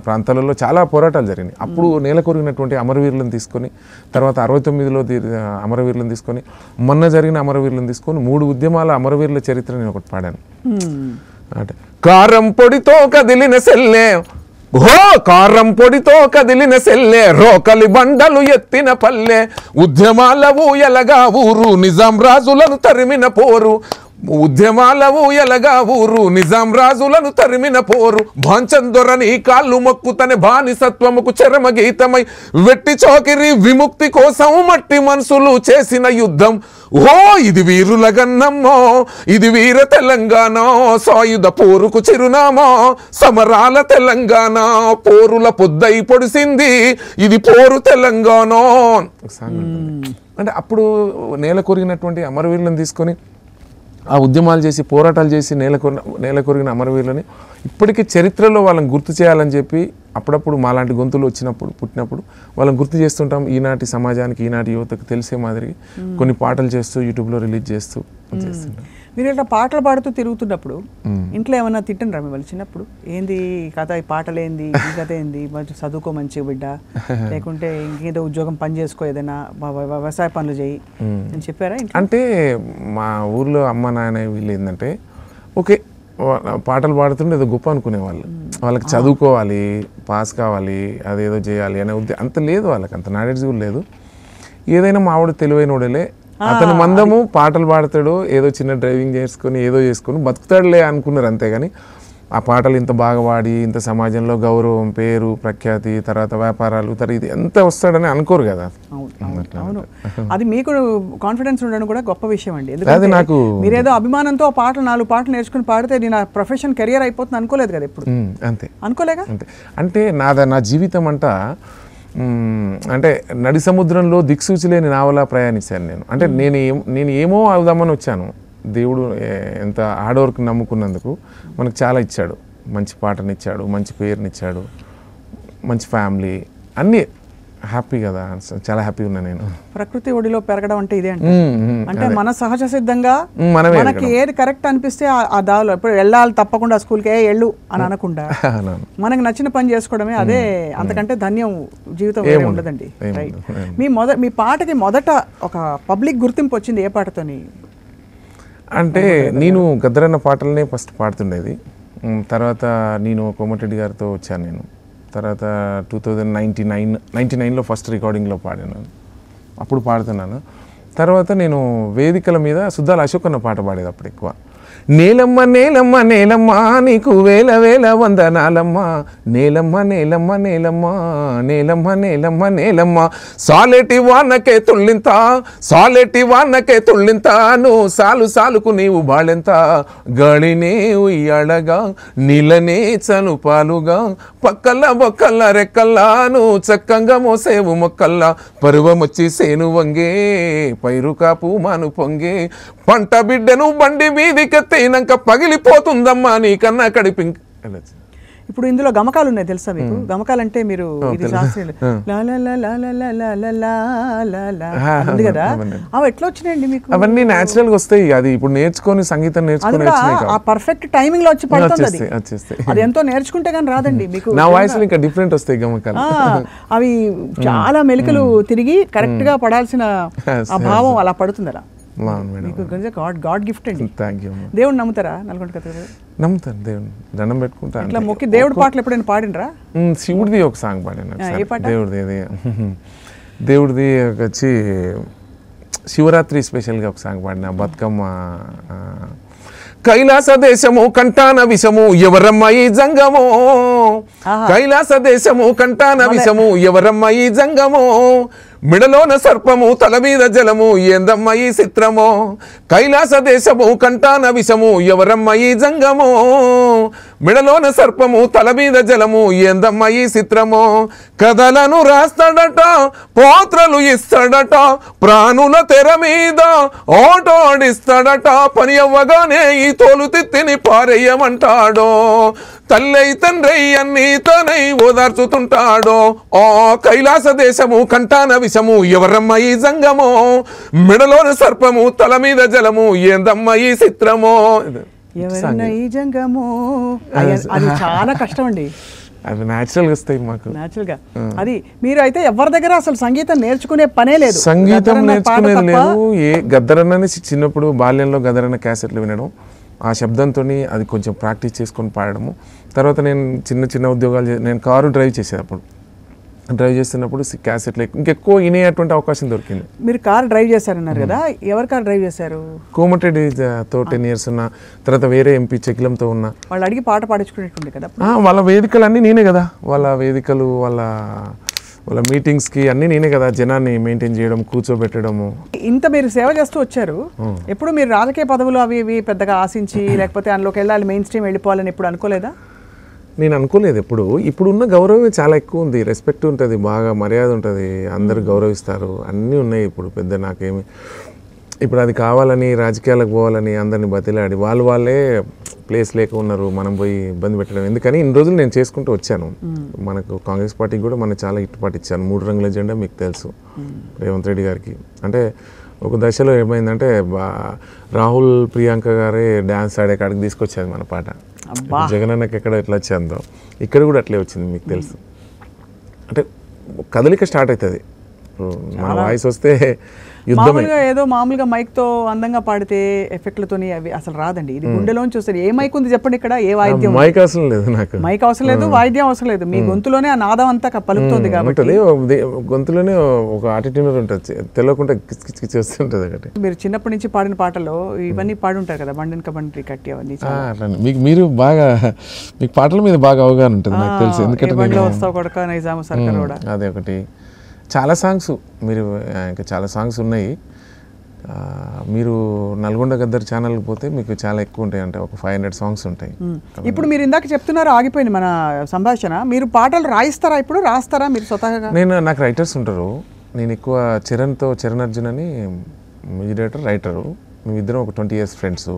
[SPEAKER 2] ప్రాంతాలలో చాలా పోరాటాలు జరిగినాయి. అప్పుడు నేలకొరిగినటువంటి అమరవీరులను తీసుకొని, తర్వాత 69లో అమరవీరులను తీసుకొని, మొన్న జరిగిన అమరవీరులను తీసుకొని 3 ఉద్యమాల అమరవీరుల చరిత్ర నేను ఒకటి పాడాను. అంటే కారం పొడితో కదిలిన సెల్లే, ఓ కారం పొడితో కదిలిన సెల్లే, రోకలి బండలు ఎత్తిన పల్లె, ఉద్యమాల ఊయలగా ఊరు, నిజాం రాజులను తరిమిన పోరు, ఉద్యమాల ఊయలగా ఊరు, నిజాం రాజులను తరిమిన పోరు, భాంచందొరని కాళ్ళు మొక్కుతనే బానిసత్వముకు చరమ గీతమై, వెట్టి చోకిరి విముక్తి కోసం మట్టి మనుషులు చేసిన యుద్ధం, ఓ ఇది వీరుల గన్నమ్మో, ఇది వీర తెలంగాణ, సాయుధ పోరుకు చిరునామా, సమరాల తెలంగాణ, పోరుల పొద్దై పొడిసింది, ఇది పోరు తెలంగాణ. అంటే అప్పుడు నేల కొరిగినటువంటి అమరవీరులను తీసుకొని ఆ ఉద్యమాలు చేసి పోరాటాలు చేసి నేల కొరిగిన అమరవీరులని ఇప్పటికీ చరిత్రలో వాళ్ళని గుర్తు చేయాలని చెప్పి అప్పుడప్పుడు మాలాంటి గొంతులు పుట్టినప్పుడు వాళ్ళని గుర్తు చేస్తుంటాం. ఈనాటి సమాజానికి, ఈనాటి యువతకు తెలిసే మాదిరి కొన్ని పాటలు చేస్తూ యూట్యూబ్లో రిలీజ్ చేస్తూ చేస్తుంటాం.
[SPEAKER 1] మీరు ఇట్లా పాటలు పాడుతూ తిరుగుతున్నప్పుడు ఇంట్లో ఏమన్నా తిట్టండి రా మిమ్మల్ని చిన్నప్పుడు? ఏంది కథ, ఈ పాటలేంది, ఈ కథ ఏంది, మంచి చదువుకో మంచి బిడ్డ, లేకుంటే ఇంకేదో ఉద్యోగం పని చేసుకో, ఏదైనా వ్యవసాయ పనులు చేయి అని చెప్పారా?
[SPEAKER 2] అంటే మా ఊర్లో అమ్మ నాయన వీళ్ళు ఏంటంటే ఓకే పాటలు పాడుతుంటే ఏదో గొప్ప అనుకునేవాళ్ళు. వాళ్ళకి చదువుకోవాలి, పాస్ కావాలి, అదేదో చేయాలి అనే అంత లేదు వాళ్ళకి, అంత నాలెడ్జ్ కూడా లేదు. ఏదైనా మావాడు తెలివైనోడలే, అతని మందము పాటలు పాడతాడు, ఏదో చిన్న డ్రైవింగ్ చేసుకొని ఏదో చేసుకొని బతుకుతాడులే అనుకున్నారు. అంతేగాని ఆ పాటలు ఇంత బాగా పాడి ఇంత సమాజంలో గౌరవం, పేరు, ప్రఖ్యాతి, తర్వాత వ్యాపారాలు, ఇది ఎంత వస్తాడని అనుకోరు కదా.
[SPEAKER 1] అవును, అది మీకు కాన్ఫిడెన్స్ ఉండడం కూడా గొప్ప విషయం అండి. ఎందుకంటే నాకు మీరేదో అభిమానంతో పాటలు 4 పాటలు నేర్చుకుని పాడితే నా ప్రొఫెషన్ కెరియర్ అయిపోతుంది అనుకోలేదు కదా ఎప్పుడు. అంతే అనుకోలేగా.
[SPEAKER 2] అంటే నా జీవితం అంట అంటే నడి సముద్రంలో దిక్సూచి లేని నావలా ప్రయాణించాను నేను. అంటే నేను ఏమో అవుదామని వచ్చాను. దేవుడు ఎంత హార్డ్ వర్క్ నమ్ముకున్నందుకు మనకు చాలా ఇచ్చాడు. మంచి పాటనిచ్చాడు, మంచి పేరునిచ్చాడు, మంచి ఫ్యామిలీ, అన్నీ హ్యాపీ కదా. చాలా హ్యాపీ ఉన్నా నేను.
[SPEAKER 1] ప్రకృతి ఒడిలో పెరగడం అంటే ఇదే అంటే మన సహజ సిద్ధంగా మనకి ఏది కరెక్ట్ అనిపిస్తే ఆ దారిలో ఇప్పుడు వెళ్ళాలి తప్పకుండా స్కూల్కి వెళ్ళు అని అనకుండా మనకి నచ్చిన పని చేసుకోవడమే అదే. అంతకంటే ధన్యం జీవితం వేరే ఉండదండి. రైట్. మీ పాటకి మొదట ఒక పబ్లిక్ గుర్తింపు వచ్చింది ఏ పాటతోని?
[SPEAKER 2] అంటే నేను గద్దరన్న పాటలనే ఫస్ట్ పాడుతుండేది. తర్వాత నేను కోమటిరెడ్డి గారితో వచ్చాను నేను. తర్వాత 2099లో ఫస్ట్ రికార్డింగ్లో పాడాను, అప్పుడు పాడుతున్నాను. తర్వాత నేను వేదికల మీద సుద్దాల అశోక్ అన్న పాట పాడేది అప్పుడు ఎక్కువ. నేలమ్మ నేలమ్మ నేలమ్మ నీకు వేల వేల వందనాలమ్మ, నేలమ్మ నేలమ్మ నేలమ్మ నేలమ్మ నేలమ్మ నేలమ్మ, సాలెటి వానకే తుళ్ళింత, సాలెటి వానకే తుళ్ళింత, నువ్వు సాలు సాలుకు నీవు బాళెంత, గాలినే ఉయ్యాడగా నీళ్ళనే చనుపాలుగా, పక్కల బొక్కల రెక్కల్లా నువ్వు చక్కంగా మోసేవు మొక్కల్లా, పరువమొచ్చి సేను వంగే పైరు కాపు మాను పొంగే, పంట బిడ్డను బండి మీదికి తెయినాక పగిలిపోతుందమ్మా నీకన్నా కడిపి.
[SPEAKER 1] ఇప్పుడు ఇందులో గమకాలు ఉన్నాయి తెలుసా మీకు? గమకాలు అంటే మీరు ఇది శాస్త్రీయులు లా లా లా లా లా లా లా లా లా లా లా ఉంది కదా, అవి ఎట్లా వచ్చినాయండి మీకు?
[SPEAKER 2] అవన్నీ న్యాచురల్ గా వస్తాయి. అది ఇప్పుడు నేర్చుకొని సంగీతం నేర్చుకుని
[SPEAKER 1] ఆ పర్ఫెక్ట్ టైమింగ్ లో వచ్చి పడుతుంది. అది ఎంతో నేర్చుకుంటే కానీ రాదండి మీకు.
[SPEAKER 2] నా వాయిస్ ఇంకా డిఫరెంట్ వస్తాయి గమకాలు.
[SPEAKER 1] అవి చాలా మెలికలు తిరిగి కరెక్ట్ గా పడాల్సిన ఆ భావం అలా పడుతుంది. అలా గాడ్ గిఫ్ట్ అండి. దేవుడు నమ్ముతారా? నల్గొండ కథ
[SPEAKER 2] నమ్ముతాను, దేవుడు దండం పెట్టుకుంటా.
[SPEAKER 1] ఇట్లా మొక్కి దేవుడి పాటలు ఎప్పుడైనా పాడినరా?
[SPEAKER 2] శివుడిది ఒక సాంగ్ పాడాను. దేవుడిది వచ్చి శివరాత్రి స్పెషల్గా ఒక సాంగ్ పాడిన, బతుకమ్మ. కైలాస దేశము కంటాన విషము ఎవరమ్మ ఈ జంగము, కైలాస దేశము కంటాన విషము ఎవరమ్మ ఈ జంగము, మిడలోన సర్పము తల మీద జలము ఏందమ్మ ఈ చిత్రము, కైలాస దేశము కంటాన విషము ఎవరమ్మ ఈ జంగము, మిడలోన సర్పము తల మీద జలము ఏందమ్మ ఈ చిత్రము, కథలను రాస్తాడట పాత్రలు ఇస్తాడట ప్రాణుల తెర మీద ఓటోడిస్తాడట, పని అవ్వగానే ఈ తోలు తిత్తిని పారేయమంటాడో, తల్లై తండ్రై అన్ని తనై ఓదార్చుతుంటాడో, ఆ కైలాస దేశము కంటాన విషము ఎవరమ్మ ఈ జంగము, మిడలోన సర్పము తల మీద జలము ఏందమ్మ ఈ చిత్రము.
[SPEAKER 1] ఎవరన్నా ఈ జంగము అది చాలా కష్టం అండి.
[SPEAKER 2] అవి న్యాచురల్ గా వస్తాయి మాకు,
[SPEAKER 1] న్యాచురల్ గా. అది మీరు అయితే ఎవరి దగ్గర అసలు సంగీతం నేర్చుకునే పనే లేదు?
[SPEAKER 2] సంగీతం నేర్చుకునేది లేదు. ఏ గద్దరన్నని చిన్నప్పుడు బాల్యంలో గద్దరన్న క్యాసెట్లు వినడం, ఆ శబ్దంతో అది కొంచెం ప్రాక్టీస్ చేసుకొని పాడడము. తర్వాత నేను చిన్న చిన్న ఉద్యోగాలు నేను కారు డ్రైవ్ చేసేటప్పుడు డ్రైవ్ చేస్తున్నప్పుడు క్యాసెట్లు ఇంకెక్కువ వినేటువంటి అవకాశం దొరికింది.
[SPEAKER 1] మీరు కార్ డ్రైవ్ చేశారన్నారు కదా, ఎవరు కార్ డ్రైవ్ చేశారు?
[SPEAKER 2] కోమటిరెడ్డితో 10 years ఉన్న తర్వాత వేరే ఎంపీ చెక్కిలంతో ఉన్న
[SPEAKER 1] వాళ్ళు అడిగి పాట పాడించుకునేటువంటి కదా.
[SPEAKER 2] వాళ్ళ వేదికలు అన్నీ నేనే కదా, వాళ్ళ వేదికలు వాళ్ళ మీటింగ్స్కి అన్నీ నేనే కదా జనాన్ని మెయింటైన్ చేయడం, కూర్చోబెట్టడము. ఇంత
[SPEAKER 1] మీరు సేవ చేస్తూ వచ్చారు. ఎప్పుడు మీరు రాజకీయ పదవులు అవి ఇవి పెద్దగా ఆశించి లేకపోతే అందులోకి వెళ్ళాలి, మెయిన్ స్ట్రీమ్ వెళ్ళిపోవాలని ఎప్పుడు అనుకోలేదా?
[SPEAKER 2] నేను అనుకోలేదు ఎప్పుడు. ఇప్పుడున్న గౌరవమే చాలా ఎక్కువ ఉంది, రెస్పెక్ట్ ఉంటుంది, బాగా మర్యాద ఉంటుంది, అందరు గౌరవిస్తారు, అన్నీ ఉన్నాయి ఇప్పుడు. పెద్ద నాకేమి ఇప్పుడు అది కావాలని రాజకీయాలకు పోవాలని అందరిని బతిలాడి వాళ్ళే ప్లేస్ లేక ఉన్నారు, మనం పోయి ఇబ్బంది పెట్టడం ఎందుకని ఇన్ని రోజులు నేను చేసుకుంటూ వచ్చాను. మనకు కాంగ్రెస్ పార్టీకి కూడా మనం చాలా ఇట్టుపాటు ఇచ్చాను. 3 రంగుల జెండా మీకు తెలుసు రేవంత్ రెడ్డి గారికి. అంటే ఒక దశలో ఏమైందంటే రాహుల్ ప్రియాంక గారే డ్యాన్స్ ఆడే కాడికి తీసుకొచ్చేది మన పాట. జగనన్నకి ఎక్కడ ఎట్లా వచ్చిందో ఇక్కడ కూడా అట్లే వచ్చింది మీకు తెలుసు. అంటే కదలిక స్టార్ట్ అవుతుంది, మన వాయిస్ వస్తే
[SPEAKER 1] మామూలుగా ఏదో మామూలుగా మైక్ తో అందంగా పాడితే ఎఫెక్ట్లతోని అవి అసలు రాదండి. ఇది గుండెలోంచి వస్తుంది. ఏ మైక్ ఉంది చెప్పండి ఇక్కడ? ఏ వాయిద్యం?
[SPEAKER 2] మైక్ అవసరం లేదు, నాకు మైక్
[SPEAKER 1] అవసరం లేదు, వాయిద్యం అవసరం లేదు. మీ గొంతులోనే ఆ నాదం అంతా పలుకుతుంది కాబట్టి
[SPEAKER 2] గొంతులోనే ఒక ఆటిట్యూడ్ ఉంటుంది, తెలియకుండా కిచ్ వస్తుంటది. ఒకటి
[SPEAKER 1] మీరు చిన్నప్పటి నుంచి పాడిన పాటల్లో ఇవన్నీ పాడి ఉంటారు కదా, బండినక బండి కట్టి అవన్నీ.
[SPEAKER 2] మీరు బాగా మీకు పాటల మీద బాగా అవగాహన ఉంటుంది నాకు తెలుసు. ఎందుకంటే
[SPEAKER 1] వస్తావు కొడక నైజాము సర్కార్ కూడా
[SPEAKER 2] అదే ఒకటి. చాలా సాంగ్స్ మీరు ఇంకా చాలా సాంగ్స్ ఉన్నాయి. మీరు నల్గొండ గద్దర్ ఛానల్కి పోతే మీకు చాలా ఎక్కువ ఉంటాయి, అంటే ఒక 500 సాంగ్స్ ఉంటాయి.
[SPEAKER 1] ఇప్పుడు మీరు ఇందాక చెప్తున్నారు, ఆగిపోయింది మన సంభాషణ. మీరు పాటలు రాయిస్తారా? ఇప్పుడు రాస్తారా మీరు స్వతహాగా?
[SPEAKER 2] నాకు రైటర్స్ ఉంటారు. నేను ఎక్కువ చరణ్ అర్జున్ అని మ్యూజిక్ డైరెక్టర్, రైటరు. మేమిద్దరం ఒక 20 years ఫ్రెండ్స్.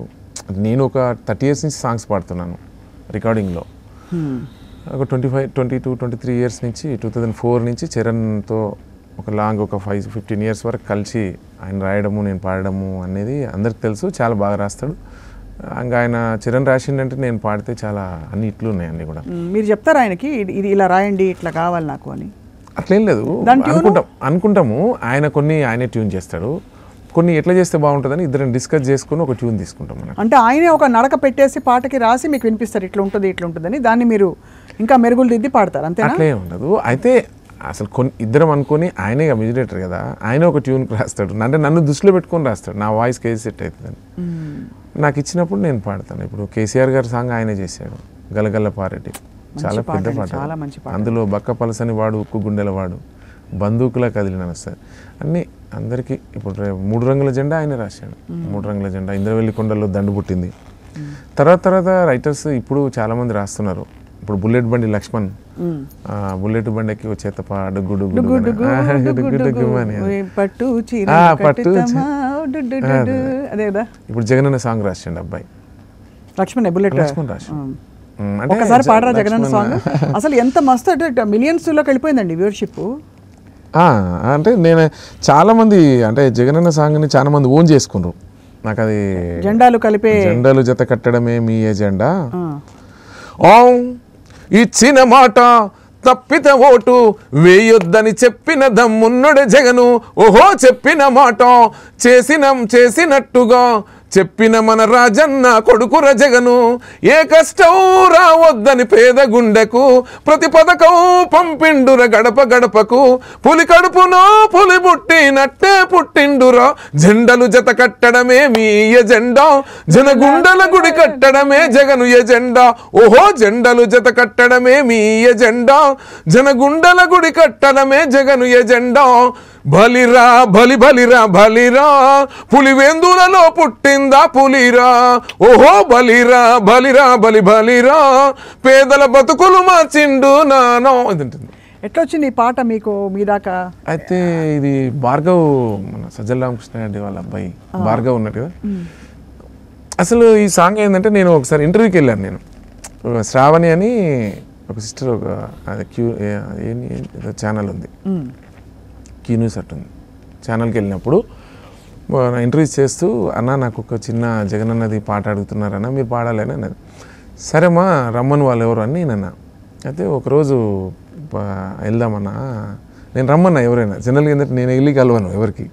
[SPEAKER 2] నేను ఒక 30 years నుంచి సాంగ్స్ పాడుతున్నాను రికార్డింగ్లో. ఒక 22, 23 years నుంచి 2004 నుంచి చరణ్తో ఒక లాంగ్ ఒక 15 years వరకు కలిసి ఆయన రాయడము నేను పాడడము అనేది అందరికి తెలుసు. చాలా బాగా రాస్తాడు. ఇంకా ఆయన చరణ్ రాసిండంటే నేను పాడితే చాలా అన్ని ఇట్లు ఉన్నాయి అన్నీ కూడా.
[SPEAKER 1] మీరు చెప్తారు ఆయనకి ఇది ఇలా రాయండి, ఇట్లా కావాలి నాకు అని?
[SPEAKER 2] అట్లేం లేదు, అనుకుంటాము. ఆయనే ట్యూన్ చేస్తాడు. కొన్ని ఎట్లా చేస్తే బాగుంటుందని ఇద్దరం డిస్కస్ చేసుకుని ఒక ట్యూన్ తీసుకుంటాం.
[SPEAKER 1] అంటే ఆయనే ఒక నడక పెట్టేసి పాటకి రాసి మీకు వినిపిస్తారు, ఇట్లా ఉంటుంది ఇట్లా ఉంటుందని. దాన్ని మీరు ఇంకా మెరుగులు దిద్ది పాడతారు, అంతే?
[SPEAKER 2] అట్లే ఉండదు. అయితే అసలు ఇద్దరం అనుకొని ఆయనే మ్యూజిక్ డైరెక్టర్ కదా, ఆయన ఒక ట్యూన్ రాస్తాడు. అంటే నన్ను దృష్టిలో పెట్టుకొని రాస్తాడు, నా వాయిస్కి ఏది సెట్ అవుతుందని. నాకు ఇచ్చినప్పుడు నేను పాడతాను. ఇప్పుడు కేసీఆర్ గారి సాంగ్ ఆయనే చేశాడు, గలగల్ల పారెడ్డి. చాలా పెద్ద పాట. అందులో బక్క పలసని వాడు, ఉక్కు గుండెల వాడు, బందూకులా కదిలిన వస్తుంది అన్నీ అందరికీ. ఇప్పుడు 3 రంగుల జెండా ఆయన రాశాడు. 3 రంగుల జెండా, ఇంద్రవెల్లి కొండల్లో దండు పుట్టింది. తర్వాత రైటర్స్ ఇప్పుడు చాలామంది రాస్తున్నారు. ఇప్పుడు బుల్లెట్ బండి లక్ష్మణ్, బుల్లెట్ బండికి వచ్చేత డుగ్గు ఇప్పుడు జగనన్న సాంగ్ రాసిండు అబ్బాయి
[SPEAKER 1] లక్ష్మణ్. బుల్లెట్
[SPEAKER 2] లక్ష్మణ్ రాశాడు.
[SPEAKER 1] ఒకసారి పాడరా జగనన్న సాంగ్? అసలు ఎంత మస్తు అంటే మిలియన్స్లోకి వెళ్ళిపోయిందండి వ్యూవర్షిప్.
[SPEAKER 2] అంటే నేను చాలామంది అంటే జగనన్న సాంగ్ని చాలామంది ఓన్ చేసుకున్నారు. నాకు అది
[SPEAKER 1] జెండాలు కలిపే
[SPEAKER 2] జెండాలు జత కట్టడమే మీ ఎజెండా, ఇచ్చిన మాట తప్పిత ఓటు వేయొద్దని చెప్పిన దమ్మున్నడు జగను, ఓహో చెప్పిన మాట చేసినట్టుగా చెప్పిన మన రాజన్న కొడుకుర జగను, ఏ కష్టం రావద్దని పేద గుండెకు ప్రతి పథకం పంపిండుర గడప గడపకు, పులి కడుపునో పులి పుట్టినట్టే పుట్టిండురా, జెండలు జత కట్టడమే మీ ఎజెండా, జనగుండల గుడి కట్టడమే జగను ఎజెండా, ఓహో జెండలు జత కట్టడమే మీ ఎజెండా, జనగుండల గుడి కట్టడమే జగను ఎజెండా, బలిరా బలిరా బలిరా పులివెందులలో పుట్టిందా పులిరా, ఓహో బలిరా బలిరా పేదల బతుకులు మార్చిండు నానో.
[SPEAKER 1] ఎట్లా వచ్చింది ఈ పాట మీకు మీ దాకా?
[SPEAKER 2] అయితే ఇది భార్గవ్, మన సజ్జల రామకృష్ణ రెడ్డి వాళ్ళ అబ్బాయి భార్గవ్ ఉన్నట్టు కదా. అసలు ఈ సాంగ్ ఏంటంటే నేను ఒకసారి ఇంటర్వ్యూకి వెళ్ళాను. నేను శ్రావణి అని ఒక సిస్టర్, ఒక ఛానల్ ఉంది, క్యూ న్యూస్ అట్టుంది, ఛానల్కి వెళ్ళినప్పుడు ఇంటర్వ్యూస్ చేస్తూ, అన్న నాకు ఒక చిన్న జగనన్నది పాట అడుగుతున్నారన్న, మీరు పాడాలని అన్నది. సరేమ్మా రమ్మని వాళ్ళు ఎవరు అని నేనన్నా. అయితే ఒకరోజు వెళ్దామన్నా, నేను రమ్మన్నా ఎవరైనా జనరల్గా ఏంటంటే నేను వెళ్ళి కలవను ఎవరికి,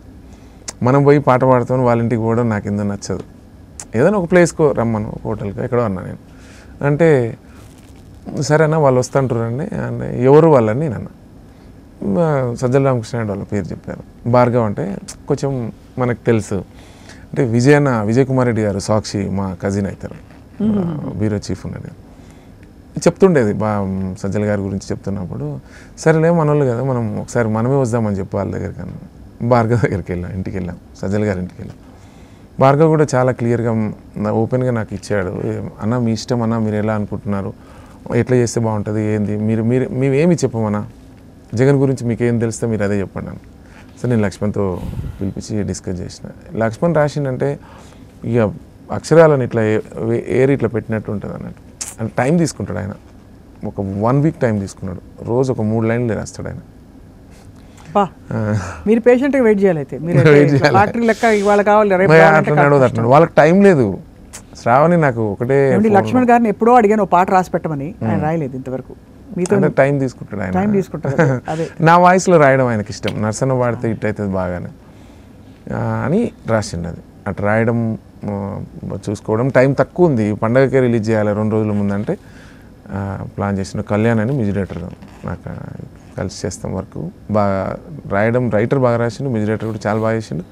[SPEAKER 2] మనం పోయి పాట పాడుతామని వాళ్ళ ఇంటికి పోవడం నాకు ఎందుకు నచ్చదు. ఏదైనా ఒక ప్లేస్కో రమ్మను, ఒక హోటల్కి ఎక్కడో అన్నా నేను. అంటే సరే అన్న వాళ్ళు వస్తుంటారండి, అంటే ఎవరు వాళ్ళని నేను అన్నా. సజ్జల రామకృష్ణ రెడ్డి వాళ్ళ పేరు చెప్పారు. భార్గవ్ అంటే కొంచెం మనకు తెలుసు, అంటే విజయ్ కుమార్ రెడ్డి గారు సాక్షి మా కజిన్ అవుతారు, బ్యూరో చీఫ్ ఉన్నది, చెప్తుండేది సజ్జల గారి గురించి చెప్తున్నప్పుడు, సరేలే మనోళ్ళు కదా మనం ఒకసారి మనమే వద్దామని చెప్పి వాళ్ళ దగ్గరికి అన్న. భార్గవ్ దగ్గరికి వెళ్ళాం, ఇంటికి వెళ్ళాం, సజ్జల గారి ఇంటికి వెళ్ళాం. భార్గవ్ కూడా చాలా క్లియర్గా ఓపెన్గా నాకు ఇచ్చాడు, అన్న మీ ఇష్టం అన్న, మీరు ఎలా అనుకుంటున్నారు, ఎట్లా చేస్తే బాగుంటుంది, ఏంది మేమేమి చెప్పమన్నా, జగన్ గురించి మీకు ఏం తెలిస్తే మీరు అదే చెప్పండి అని. సో నేను లక్ష్మణ్తో పిలిపించి డిస్కస్ చేసిన. లక్ష్మణ్ రాసిండంటే ఇక అక్షరాలను ఇట్లా ఇట్లా పెట్టినట్టు ఉంటుంది అన్నట్టు. అంటే టైం తీసుకుంటాడు ఆయన, ఒక 1 వీక్ టైం తీసుకున్నాడు, రోజు ఒక 3 లైన్లు రాస్తాడు ఆయన.
[SPEAKER 1] మీరు పేషెంట్గా వెయిట్ చేయాలి. అయితే మీరు లాటరీ లెక్క ఇవాళ కావాలి,
[SPEAKER 2] అట్లా వాళ్ళకి టైం లేదు. శ్రావణి నాకు ఒకటే,
[SPEAKER 1] లక్ష్మణ్ గారిని ఎప్పుడో అడిగాను పాట రాసి పెట్టమని, ఆయన రాయలేదు ఇంతవరకు. మీతో
[SPEAKER 2] టైం తీసుకుంటాడు ఆయన. నా వాయిస్లో రాయడం ఆయనకి ఇష్టం, నర్సన్న పాడితే ఇట్ అవుతుంది బాగానే అని రాసిండు. అది అట్లా రాయడం చూసుకోవడం, టైం తక్కువ ఉంది, పండగకే రిలీజ్ చేయాలి 2 రోజుల ముందంటే ప్లాన్ చేసిన. కళ్యాణ్ అని మ్యూజిక్ డైరెక్టర్ నాకు కలిసి చేస్తాం వర్క్, బాగా రాయడం, రైటర్ బాగా రాసిండు, మ్యూజిక్ డైరెక్టర్ కూడా చాలా బాగా చేసిండు.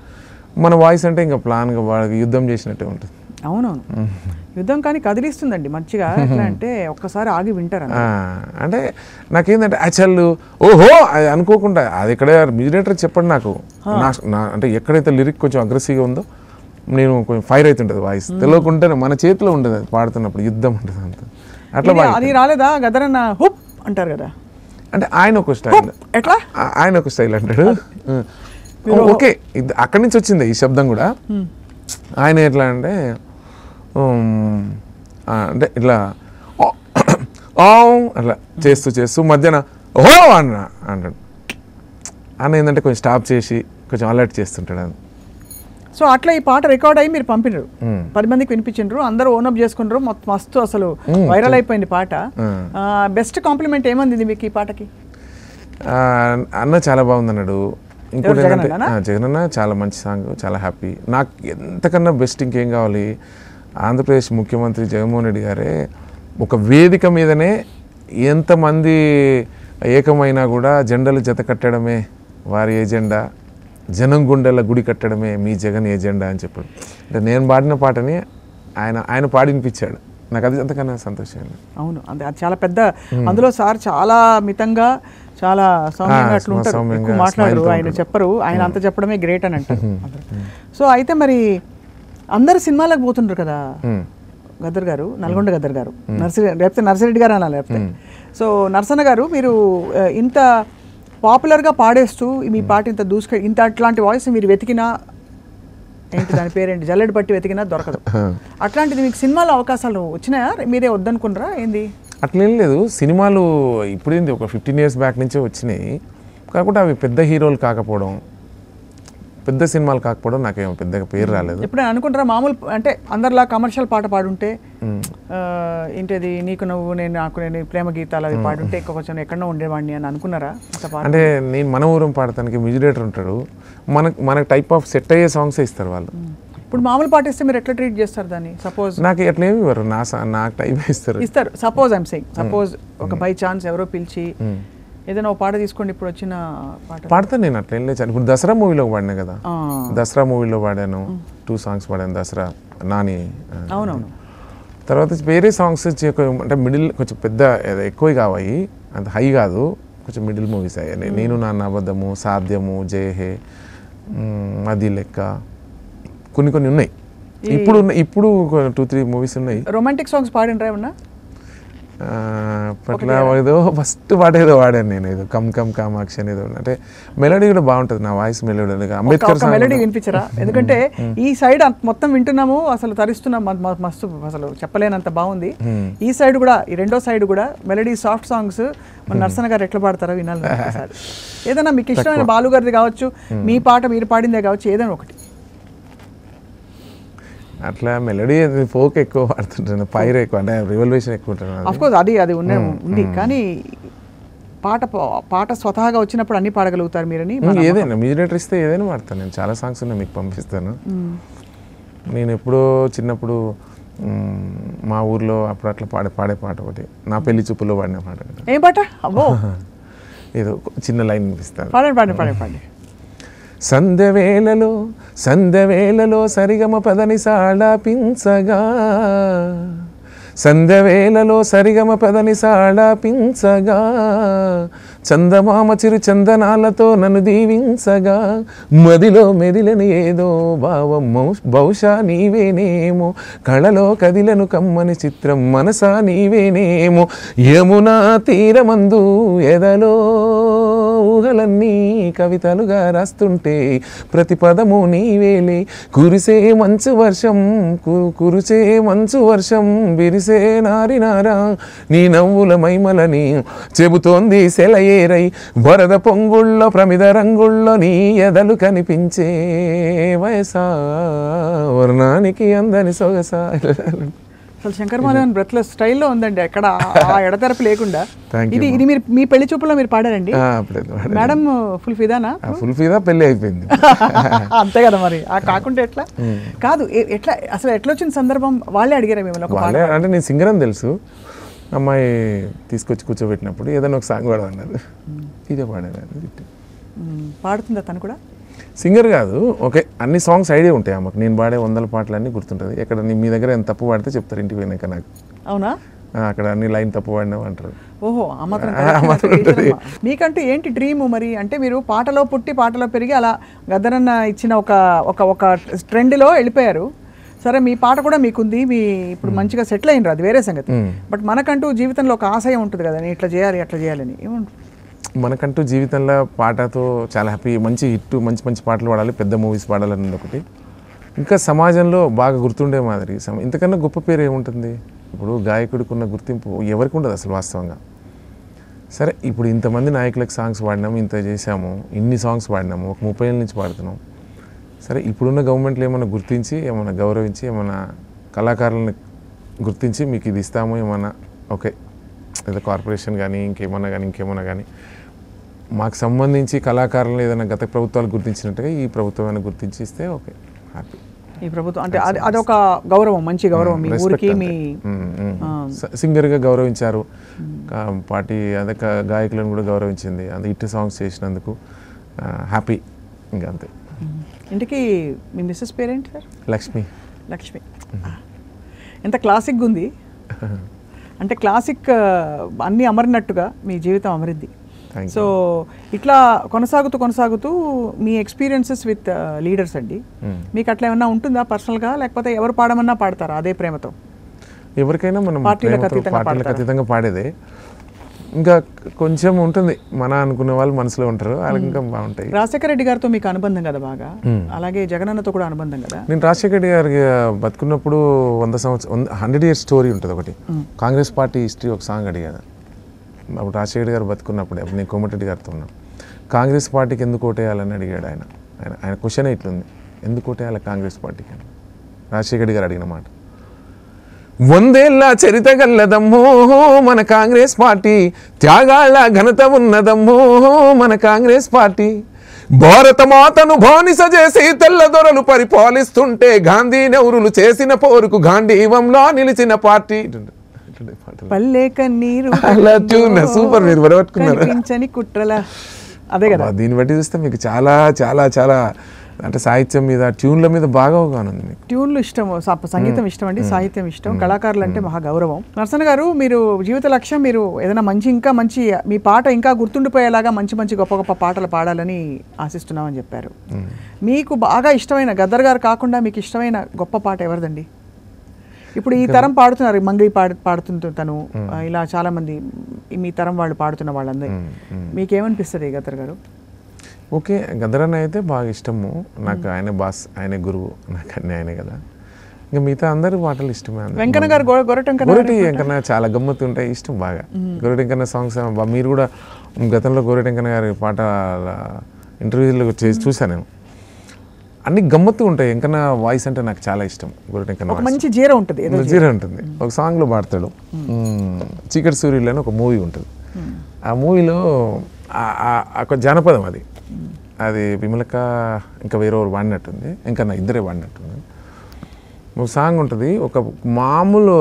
[SPEAKER 2] మన వాయిస్ అంటే ఇంకా ప్లాన్గా వాళ్ళకి యుద్ధం చేసినట్టే ఉంటుంది.
[SPEAKER 1] అవునవును, యుద్ధం కానీ కదిలిస్తుందండి మంచిగా. ఎట్లా అంటే ఒక్కసారి ఆగి వింటారు.
[SPEAKER 2] అంటే నాకేంటంటే యాక్చువల్ ఓహో అది అనుకోకుండా, అది ఎక్కడ మ్యూజిక్ డైరెక్టర్ చెప్పండి నాకు, అంటే ఎక్కడైతే లిరిక్ కొంచెం అగ్రెసివ్గా ఉందో నేను కొంచెం ఫైర్ అవుతుంటుంది వాయిస్, తెలియకుంటే మన చేతిలో ఉంటుంది, అది పాడుతున్నప్పుడు యుద్ధం ఉంటుంది అంత. అట్లా
[SPEAKER 1] అది రాలేదా గదరన్న హుప్ అంటారు కదా,
[SPEAKER 2] అంటే ఆయన ఒక స్టైల్,
[SPEAKER 1] ఎట్లా
[SPEAKER 2] ఆయన ఒక స్టైల్ అంటాడు. ఓకే, అక్కడి నుంచి వచ్చింది ఈ శబ్దం కూడా. ఆయన ఎట్లా అంటే అంటే ఇట్లా అట్లా చేస్తూ మధ్యాహ్న ఓహో అంటాడు. అన్న ఏంటంటే కొంచెం స్టాప్ చేసి కొంచెం అలర్ట్ చేస్తుంటాడు అది.
[SPEAKER 1] సో అట్లా ఈ పాట రికార్డ్ అయ్యి మీరు పంపినారు, 10 మందికి వినిపించారు, అందరూ ఓనప్ చేసుకున్నారు, మస్తు అసలు వైరల్ అయిపోయింది పాట. బెస్ట్ కాంప్లిమెంట్ ఏమంది మీకు ఈ పాటకి?
[SPEAKER 2] అన్న చాలా బాగుంది అన్నాడు. ఇంకోటి ఏంటంటే జగనన్న చాలా మంచి సాంగ్, చాలా హ్యాపీ. నాకు ఎంతకన్నా బెస్ట్ ఇంకేం కావాలి, ఆంధ్రప్రదేశ్ ముఖ్యమంత్రి జగన్మోహన్ రెడ్డి గారే ఒక వేదిక మీదనే ఎంతమంది ఏకమైనా కూడా జెండాలు జత కట్టడమే వారి ఎజెండా, జనం గుండెల గుడి కట్టడమే మీ జగన్ ఎజెండా అని చెప్పాడు. అంటే నేను పాడిన పాటని ఆయన పాడినిపించాడు, నాకు అది అంతకన్నా సంతోషంగా.
[SPEAKER 1] అవును, అది చాలా పెద్ద, అందులో సార్ చాలా మితంగా చాలా సౌమ్యంగా అట్లా ఉంటారు, ఎక్కువ మాట్లాడరు, ఆయన చెప్పరు, ఆయన అంత చెప్పడమే గ్రేట్ అని అంటారు. సో అయితే మరి అందరు సినిమాలకు పోతుంటారు కదా, గద్దర్ గారు, నల్గొండ గద్దర్ గారు, లేకపోతే నర్సిరెడ్డి గారు అనాలి లేకపోతే. సో నర్సన్న గారు, మీరు ఇంత పాపులర్గా పాడేస్తూ మీ పాట ఇంత అట్లాంటి వాయిస్ మీరు వెతికినా ఏంటి దాని పేరేంటి, జల్లెడ పట్టి వెతికినా దొరకదు. అట్లాంటిది మీకు సినిమాలో అవకాశాలు వచ్చినాయా, మీరే వద్దనుకున్నారా ఏంది?
[SPEAKER 2] అట్లేం లేదు, సినిమాలు ఇప్పుడేంది ఒక 15 years బ్యాక్ నుంచే వచ్చినాయి. కాకుండా అవి పెద్ద హీరోలు కాకపోవడం, పెద్ద సినిమాలు కాకపోవడం నాకేమో పెద్దగా పేరు రాలేదు.
[SPEAKER 1] ఎప్పుడైనా అనుకుంటారా మామూలు అంటే అందరిలా కమర్షియల్ పాట పాడుంటే, ఏంటది నీకు నువ్వు నేను నాకు నేను ప్రేమ గీతాలు అవి పాడుంటే ఎక్కువ కొంచెం ఎక్కడో ఉండేవాడిని అని అనుకున్నారా?
[SPEAKER 2] అంటే నేను మన ఊరం పాడటానికి మ్యూజిలేటర్ ఉంటాడు, మనకు టైప్ ఆఫ్ సెట్ అయ్యే సాంగ్స్ ఇస్తారు వాళ్ళు.
[SPEAKER 1] ఇప్పుడు మామూలు పాట ఇస్తే మీరు ఎట్లా ట్రీట్ చేస్తారు దాన్ని? సపోజ్
[SPEAKER 2] నాకు ఎట్లా ఏమి ఇవ్వరు, నాకు టైప్
[SPEAKER 1] ఇస్తారు. సపోజ్ ఐమ్ సేయింగ్, సపోజ్ ఒక బై ఛాన్స్ ఎవరో పిలిచి ఏదైనా ఒక పాట తీసుకోండి, ఇప్పుడు వచ్చిన పాట
[SPEAKER 2] పాడతాను నేను. అట్లా ఏం లేదు. ఇప్పుడు దసరా మూవీలో పాడినా కదా, దసరా మూవీలో పాడాను, 2 songs పాడాను. దసరా నాని,
[SPEAKER 1] అవునవును.
[SPEAKER 2] తర్వాత వేరే సాంగ్స్ అంటే మిడిల్ కొంచెం పెద్ద ఎక్కువ కావాయి, అంత హై కాదు, కొంచెం మిడిల్ మూవీస్ అయ్యాయి. నేను నాన్న అబద్ధము, సాధ్యము, జయహే, అది లెక్క, కొన్ని ఉన్నాయి. ఇప్పుడు 2-3 మూవీస్ ఉన్నాయి.
[SPEAKER 1] రొమాంటిక్ సాంగ్స్ పాడినరా ఏమన్నా?
[SPEAKER 2] అప్పట్లో ఏదో ఫస్ట్ పాట ఏదో వాడాను నేను, ఏదో కమ్ కమ్ కామాక్షి అనేది. అంటే మెలోడీ కూడా బాగుంటుంది, నా వాయిస్ మెలోడీ. అంబేద్కర్
[SPEAKER 1] మెలోడీ వినిపించరా? ఎందుకంటే ఈ సైడ్ మొత్తం వింటున్నాము, అసలు తరిస్తున్నాం, మస్తు అసలు చెప్పలేనంత బాగుంది. ఈ సైడ్ కూడా, ఈ రెండో సైడ్ కూడా మెలోడీ సాఫ్ట్ సాంగ్స్ మన నర్సన గారు ఎట్లా పాడతారో వినాలి. ఏదైనా మీకు ఇష్టమైన బాలు గారిది కావచ్చు, మీ పాట మీరు పాడిందే కావచ్చు, ఏదైనా ఒకటి.
[SPEAKER 2] అట్లా మెలోడీ ఫోక్ ఎక్కువ పాడుతుంటాను, పైర్ ఎక్కువ, అంటే రివల్యూషన్ ఎక్కువ ఉంటాను.
[SPEAKER 1] అఫ్కోర్స్ అది ఉంది, కానీ పాట స్వతహాగా వచ్చినప్పుడు అన్ని పాడగలుగుతారు మీరని.
[SPEAKER 2] ఏదైనా మ్యూజిలేటర్ ఇస్తే ఏదైనా పాడతాను నేను. చాలా సాంగ్స్ ఉన్నాయి, మీకు పంపిస్తాను. నేను ఎప్పుడో చిన్నప్పుడు మా ఊర్లో అప్పుడు అట్లా పాడే పాట ఒకటి, నా పెళ్లి చూపులో పాడిన పాట.
[SPEAKER 1] ఏం పాట? అబ్బో,
[SPEAKER 2] ఏదో చిన్న లైన్ వినిపిస్తాను.
[SPEAKER 1] పాడండి.
[SPEAKER 2] సంధ్యవేళలో సరిగమ పదని సాళాపించగా, సంధ్యవేళలో సరిగమ పదని సాళాపించగా, చందమామ చిరు చందనాలతో నన్ను దీవించగా, మదిలో మెదిలని ఏదో భావం బహుశా నీవేనేమో, కళలో కదిలను కమ్మని చిత్రం మనసా నీవేనేమో, యమునా తీరమందు ఎదలో ఊహలన్నీ కవితలుగా రాస్తుంటే, ప్రతి పదము నీవేలే, కురిసే మంచు వర్షం విరిసే నారినారా, నీ నవ్వుల మైమలని చెబుతోంది సెలయేరై, వరద పొంగుళ్ళో ప్రమిద రంగుల్లో నీ ఎదలు కనిపించే, వయసా వర్ణానికి అందని సొగసా.
[SPEAKER 1] అసలు శంకర్ మాధవన్ బ్రెత్లెస్ స్టైల్లో ఉందండి, అక్కడ ఆ ఎడతెరపు లేకుండా. ఇది మీరు మీ పెళ్లి చూపులో మీరు పాడారండి మేడం? ఫుల్ ఫిదానా?
[SPEAKER 2] ఫుల్ ఫిదా, పెళ్లి అయిపోయింది
[SPEAKER 1] అంతే కదా మరి. కాకుండా ఎట్లా కాదు, ఎట్లా అసలు ఎట్లా వచ్చిన సందర్భం? వాళ్ళే అడిగారా మిమ్మల్ని?
[SPEAKER 2] అంటే నేను సింగర్ అని తెలుసు, అమ్మాయి తీసుకొచ్చి కూర్చోబెట్టినప్పుడు ఏదైనా ఒక సాంగ్ పాడమన్నారు, ఇదే పాడాను.
[SPEAKER 1] పాడుతుందా తను కూడా?
[SPEAKER 2] సింగర్ కాదు, ఓకే, అన్ని సాంగ్స్ ఐడియా ఉంటాయి ఆమెకు. నేను పాడే 100 పాటలన్నీ గుర్తుంటుంది. ఎక్కడ మీ దగ్గర ఎంత తప్పు పాడితే చెప్తారు ఇంటికి పోయినాక నాకు.
[SPEAKER 1] అవునా?
[SPEAKER 2] అక్కడ అన్ని లైన్ తప్పు పాడినావు అంటారు.
[SPEAKER 1] ఓహో, మీకంటూ ఏంటి డ్రీము మరి? అంటే మీరు పాటలో పుట్టి పాటలో పెరిగి అలా గద్దరన్న ఇచ్చిన ఒక ట్రెండ్లో వెళ్ళిపోయారు. సరే, మీ పాట కూడా మీకుంది, మీ ఇప్పుడు మంచిగా సెటిల్ అయినరు, అది వేరే సంగతి. బట్ మనకంటూ జీవితంలో ఒక ఆశయం ఉంటుంది కదా, నేను ఇట్లా చేయాలి అట్లా చేయాలని. ఏమంటారు?
[SPEAKER 2] మనకంటూ జీవితంలో పాటతో చాలా హ్యాపీ, మంచి హిట్, మంచి పాటలు పాడాలి, పెద్ద మూవీస్ పాడాలని ఒకటి. ఇంకా సమాజంలో బాగా గుర్తుండే మాదిరి, ఇంతకన్నా గొప్ప పేరు ఏముంటుంది? ఇప్పుడు గాయకుడికి ఉన్న గుర్తింపు ఎవరికి ఉండదు అసలు వాస్తవంగా. సరే, ఇప్పుడు ఇంతమంది నాయకులకు సాంగ్స్ పాడినాము, ఇంత చేసాము, ఇన్ని సాంగ్స్ పాడినాము, ఒక 30 ఏళ్ళ నుంచి పాడుతున్నాం. సరే, ఇప్పుడున్న గవర్నమెంట్లు ఏమైనా గుర్తించి, ఏమైనా గౌరవించి, ఏమైనా కళాకారులను గుర్తించి మీకు ఇది ఇస్తాము ఏమన్నా, ఓకే, ఏదో కార్పొరేషన్ కానీ ఇంకేమన్నా కానీ మాకు సంబంధించి కళాకారులను ఏదైనా గత ప్రభుత్వాలు గుర్తించినట్టుగా ఈ ప్రభుత్వం గుర్తించి ఇస్తే ఓకే, హ్యాపీ.
[SPEAKER 1] ఈ ప్రభుత్వం అంటే అదొక గౌరవం, మంచి గౌరవం మీ ఊరికి. మీ
[SPEAKER 2] సింగర్గా గౌరవించారు, పార్టీ అదే గాయకులను కూడా గౌరవించింది, అది హిట్ సాంగ్స్ చేసినందుకు హ్యాపీ, ఇంకా అంతే.
[SPEAKER 1] ఇంటికి మీ మిస్సెస్ పేరేంటి సార్?
[SPEAKER 2] లక్ష్మి.
[SPEAKER 1] ఎంత క్లాసిక్గా ఉంది అంటే, క్లాసిక్ అన్నీ అమరినట్టుగా మీ జీవితం అమరింది. సో ఇట్లా కొనసాగుతూ మీ ఎక్స్పీరియన్సెస్ విత్ లీడర్స్ అండి, మీకు అట్లా ఏమన్నా ఉంటుందా పర్సనల్గా? లేకపోతే ఎవరు పాడమన్నా పాడతారా అదే ప్రేమతో?
[SPEAKER 2] ఎవరికైనా మనం పార్టీలకు అతీతంగా పాడేదే. ఇంకా కొంచెం ఉంటుంది మన అనుకునే వాళ్ళు మనసులో ఉంటారు, వాళ్ళకి ఇంకా బాగుంటాయి.
[SPEAKER 1] రాజశేఖర రెడ్డి గారితో మీకు అనుబంధం కదా బాగా, అలాగే జగనన్నతో కూడా అనుబంధం కదా.
[SPEAKER 2] నేను రాజశేఖర రెడ్డి గారికి బతుకున్నప్పుడు 100 years స్టోరీ ఉంటుంది ఒకటి, కాంగ్రెస్ పార్టీ హిస్టరీ ఒక సాంగ్ అడిగాను అప్పుడు రాజశేఖర రెడ్డి గారు బతుకున్నప్పుడే. అప్పుడు నేను కోమటిరెడ్డి గారితో ఉన్నాను. కాంగ్రెస్ పార్టీకి ఎందుకు ఓటేయాలని అడిగాడు ఆయన. ఆయన క్వశ్చన్ ఇట్లుంది, ఎందుకు ఓటేయాలి కాంగ్రెస్ పార్టీకి అని రాజశేఖర రెడ్డి గారు అడిగిన మాట. 100 ఏళ్ల చరిత్ర గల్లదమ్మో మన కాంగ్రెస్ పార్టీ, త్యాగాళ్ళ ఘనత ఉన్నదమ్మో మన కాంగ్రెస్ పార్టీ, భారత మాతను బానిస చేసి తెల్లదొరలు పరిపాలిస్తుంటే గాంధీ నెహ్రూలు చేసిన పోరుకు గాంధీవంలా నిలిచిన పార్టీ.
[SPEAKER 1] పల్లె కన్నీరు
[SPEAKER 2] సూపర్, మీరు బరపట్టుకున్నారు.
[SPEAKER 1] కుట్రల అదే కదా.
[SPEAKER 2] దీన్ని బట్టి చూస్తే మీకు చాలా చాలా చాలా అంటే సాహిత్యం మీద, ట్యూన్ల మీద బాగా అవగాహన ఉంది మీకు.
[SPEAKER 1] ట్యూన్లు ఇష్టం, సంగీతం ఇష్టం అండి, సాహిత్యం ఇష్టం, కళాకారులు అంటే మహా గౌరవం. నరసన్న గారు, మీరు జీవిత లక్ష్యం మీరు ఏదైనా ఇంకా మంచి మీ పాట ఇంకా గుర్తుండిపోయేలాగా మంచి గొప్ప గొప్ప పాటలు పాడాలని ఆశిస్తున్నామని చెప్పారు. మీకు బాగా ఇష్టమైన గద్దర్ గారు కాకుండా మీకు ఇష్టమైన గొప్ప పాట ఎవరిదండి? ఇప్పుడు ఈ తరం పాడుతున్నారు, మంగళి పాడుతుంది తను, ఇలా చాలా మంది మీ తరం వాళ్ళు పాడుతున్న వాళ్ళందరూ, మీకేమనిపిస్తుంది గద్దర్ గారు?
[SPEAKER 2] ఓకే, గద్దర్ అన్న అయితే బాగా ఇష్టము నాకు, ఆయన బాస్, ఆయన గురువు, నాకు అన్నీ ఆయనే కదా. ఇంకా మిగతా అందరూ పాటలు ఇష్టమే.
[SPEAKER 1] వెంకన్న గారు గొరటి
[SPEAKER 2] వెంకన్న చాలా గమ్మత్తు ఉంటాయి, ఇష్టం బాగా. గొరటి వెంకన్న సాంగ్స్ మీరు కూడా గతంలో గొరటి వెంకన్న గారి పాట ఇంటర్వ్యూలో చేసి చూసాను నేను, అన్ని గమ్మత్తు ఉంటాయి. వెంకన్న వాయిస్ అంటే నాకు చాలా ఇష్టం. గొరటి వెంకన్న
[SPEAKER 1] మంచి జీరో ఉంటుంది,
[SPEAKER 2] ఒక సాంగ్లో పాడతాడు. చీకటి సూర్యులు అని ఒక మూవీ ఉంటుంది. ఆ మూవీలో ఒక జానపదం అది విమలక ఇంకా వేరేవారు వాడినట్టుంది, ఇంకా నా ఇద్దరే వాడినట్టుంది. ఒక సాంగ్ ఉంటుంది, ఒక మామూలు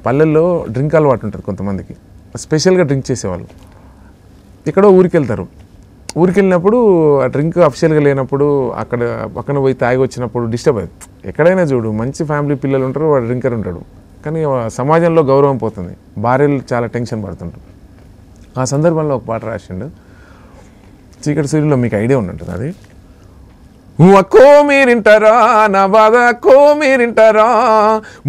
[SPEAKER 2] పల్లెల్లో డ్రింక్ అలవాటు ఉంటుంది కొంతమందికి, స్పెషల్గా డ్రింక్ చేసేవాళ్ళు. ఎక్కడో ఊరికి వెళ్తారు, ఊరికి వెళ్ళినప్పుడు ఆ డ్రింక్ అఫిషియల్గా లేనప్పుడు అక్కడ పక్కన పోయి తాగి వచ్చినప్పుడు డిస్టర్బ్ అవుతుంది. ఎక్కడైనా చూడు, మంచి ఫ్యామిలీ పిల్లలు ఉంటారు, వాడు డ్రింకర్ ఉంటాడు, కానీ సమాజంలో గౌరవం పోతుంది, భార్యలు చాలా టెన్షన్ పడుతుంటారు. ఆ సందర్భంలో ఒక పాట రాసిండు, చీకటి సూర్యులో, మీకు ఐడియా ఉంటుంది అది. అక్కో మీరింటారా నా బాధ, అక్కో మీరింటారా,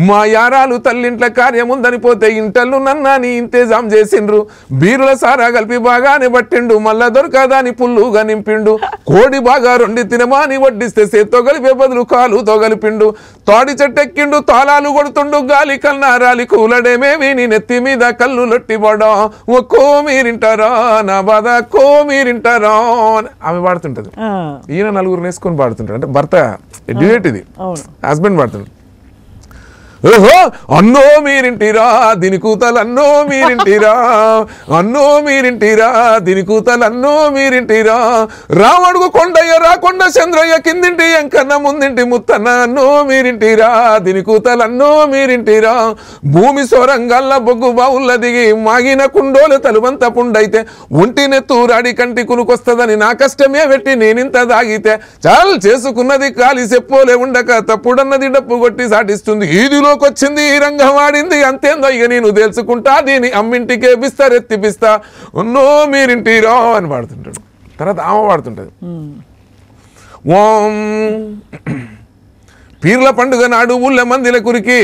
[SPEAKER 2] మా యారాలు తల్లింట్ల కార్యం ఉందని పోతే ఇంటల్లు నన్నాని ఇంతేజాం చేసిండ్రు, బీరుల సారా కలిపి బాగానే పట్టిండు, మళ్ళా దొరకదాని పుల్లుగా నింపిండు, కోడి బాగా రొండి తినమాని వడ్డిస్తే సేత్తో కలిపే బదులు కాలుతో కలిపిండు, తాడి చెట్టెక్కిండు తాళాలు కొడుతుండు, గాలి కల్నారాలి కూలడేమే వీని నెత్తి మీద కళ్ళు లొట్టిబడా, ఒక్కో మీరింటారా నా బాధ, అక్కో మీరింటారా ఆమె పాడుతుంటది. ఈయన నలుగురు నేసుకొని పాడుతుంటాడు, అంటే భర్త డ్యూయట్, ఇది హస్బెండ్ పాడుతుంటాడు. ఓహో అన్నో మీరింటిరా దీని కూతలు, అన్నో మీరింటిరా, అన్నో మీరింటిరా దీని కూతలు, అన్నో మీరింటిరా, రావడుగు కొండయ్య రాకొండ చంద్రయ్య కిందింటి ఎంకన్న ముందింటి ముత్తన్న, అన్నో మీరింటిరా దీని కూతలు, అన్నో మీరింటిరా, భూమి సోరంగల్ల బొగ్గు బావుల్ల దిగి మాగిన కుండోలు తలువంత పుండైతే ఒంటినెత్తూరాడి కంటి కునుకొస్తుందని నా కష్టమే పెట్టి నేనింత దాగితే, చాలు చేసుకున్నది కాలి చెప్పోలే ఉండక తప్పుడన్నది డప్పు కొట్టి సాటిస్తుంది, ఈదిలో వచ్చింది ఈ రంగం ఆడింది అంతేందో ఇక నేను తెలుసుకుంటా, దీని అమ్మింటికే బిస్తారెత్తిపిస్తా, ఉన్నో మీరింటిరా అని పాడుతుంటాడు. తర్వాత ఆమె పాడుతుంటది, ఓం పీర్ల పండుగ నాడు ఊళ్ళ మందిల కురికి,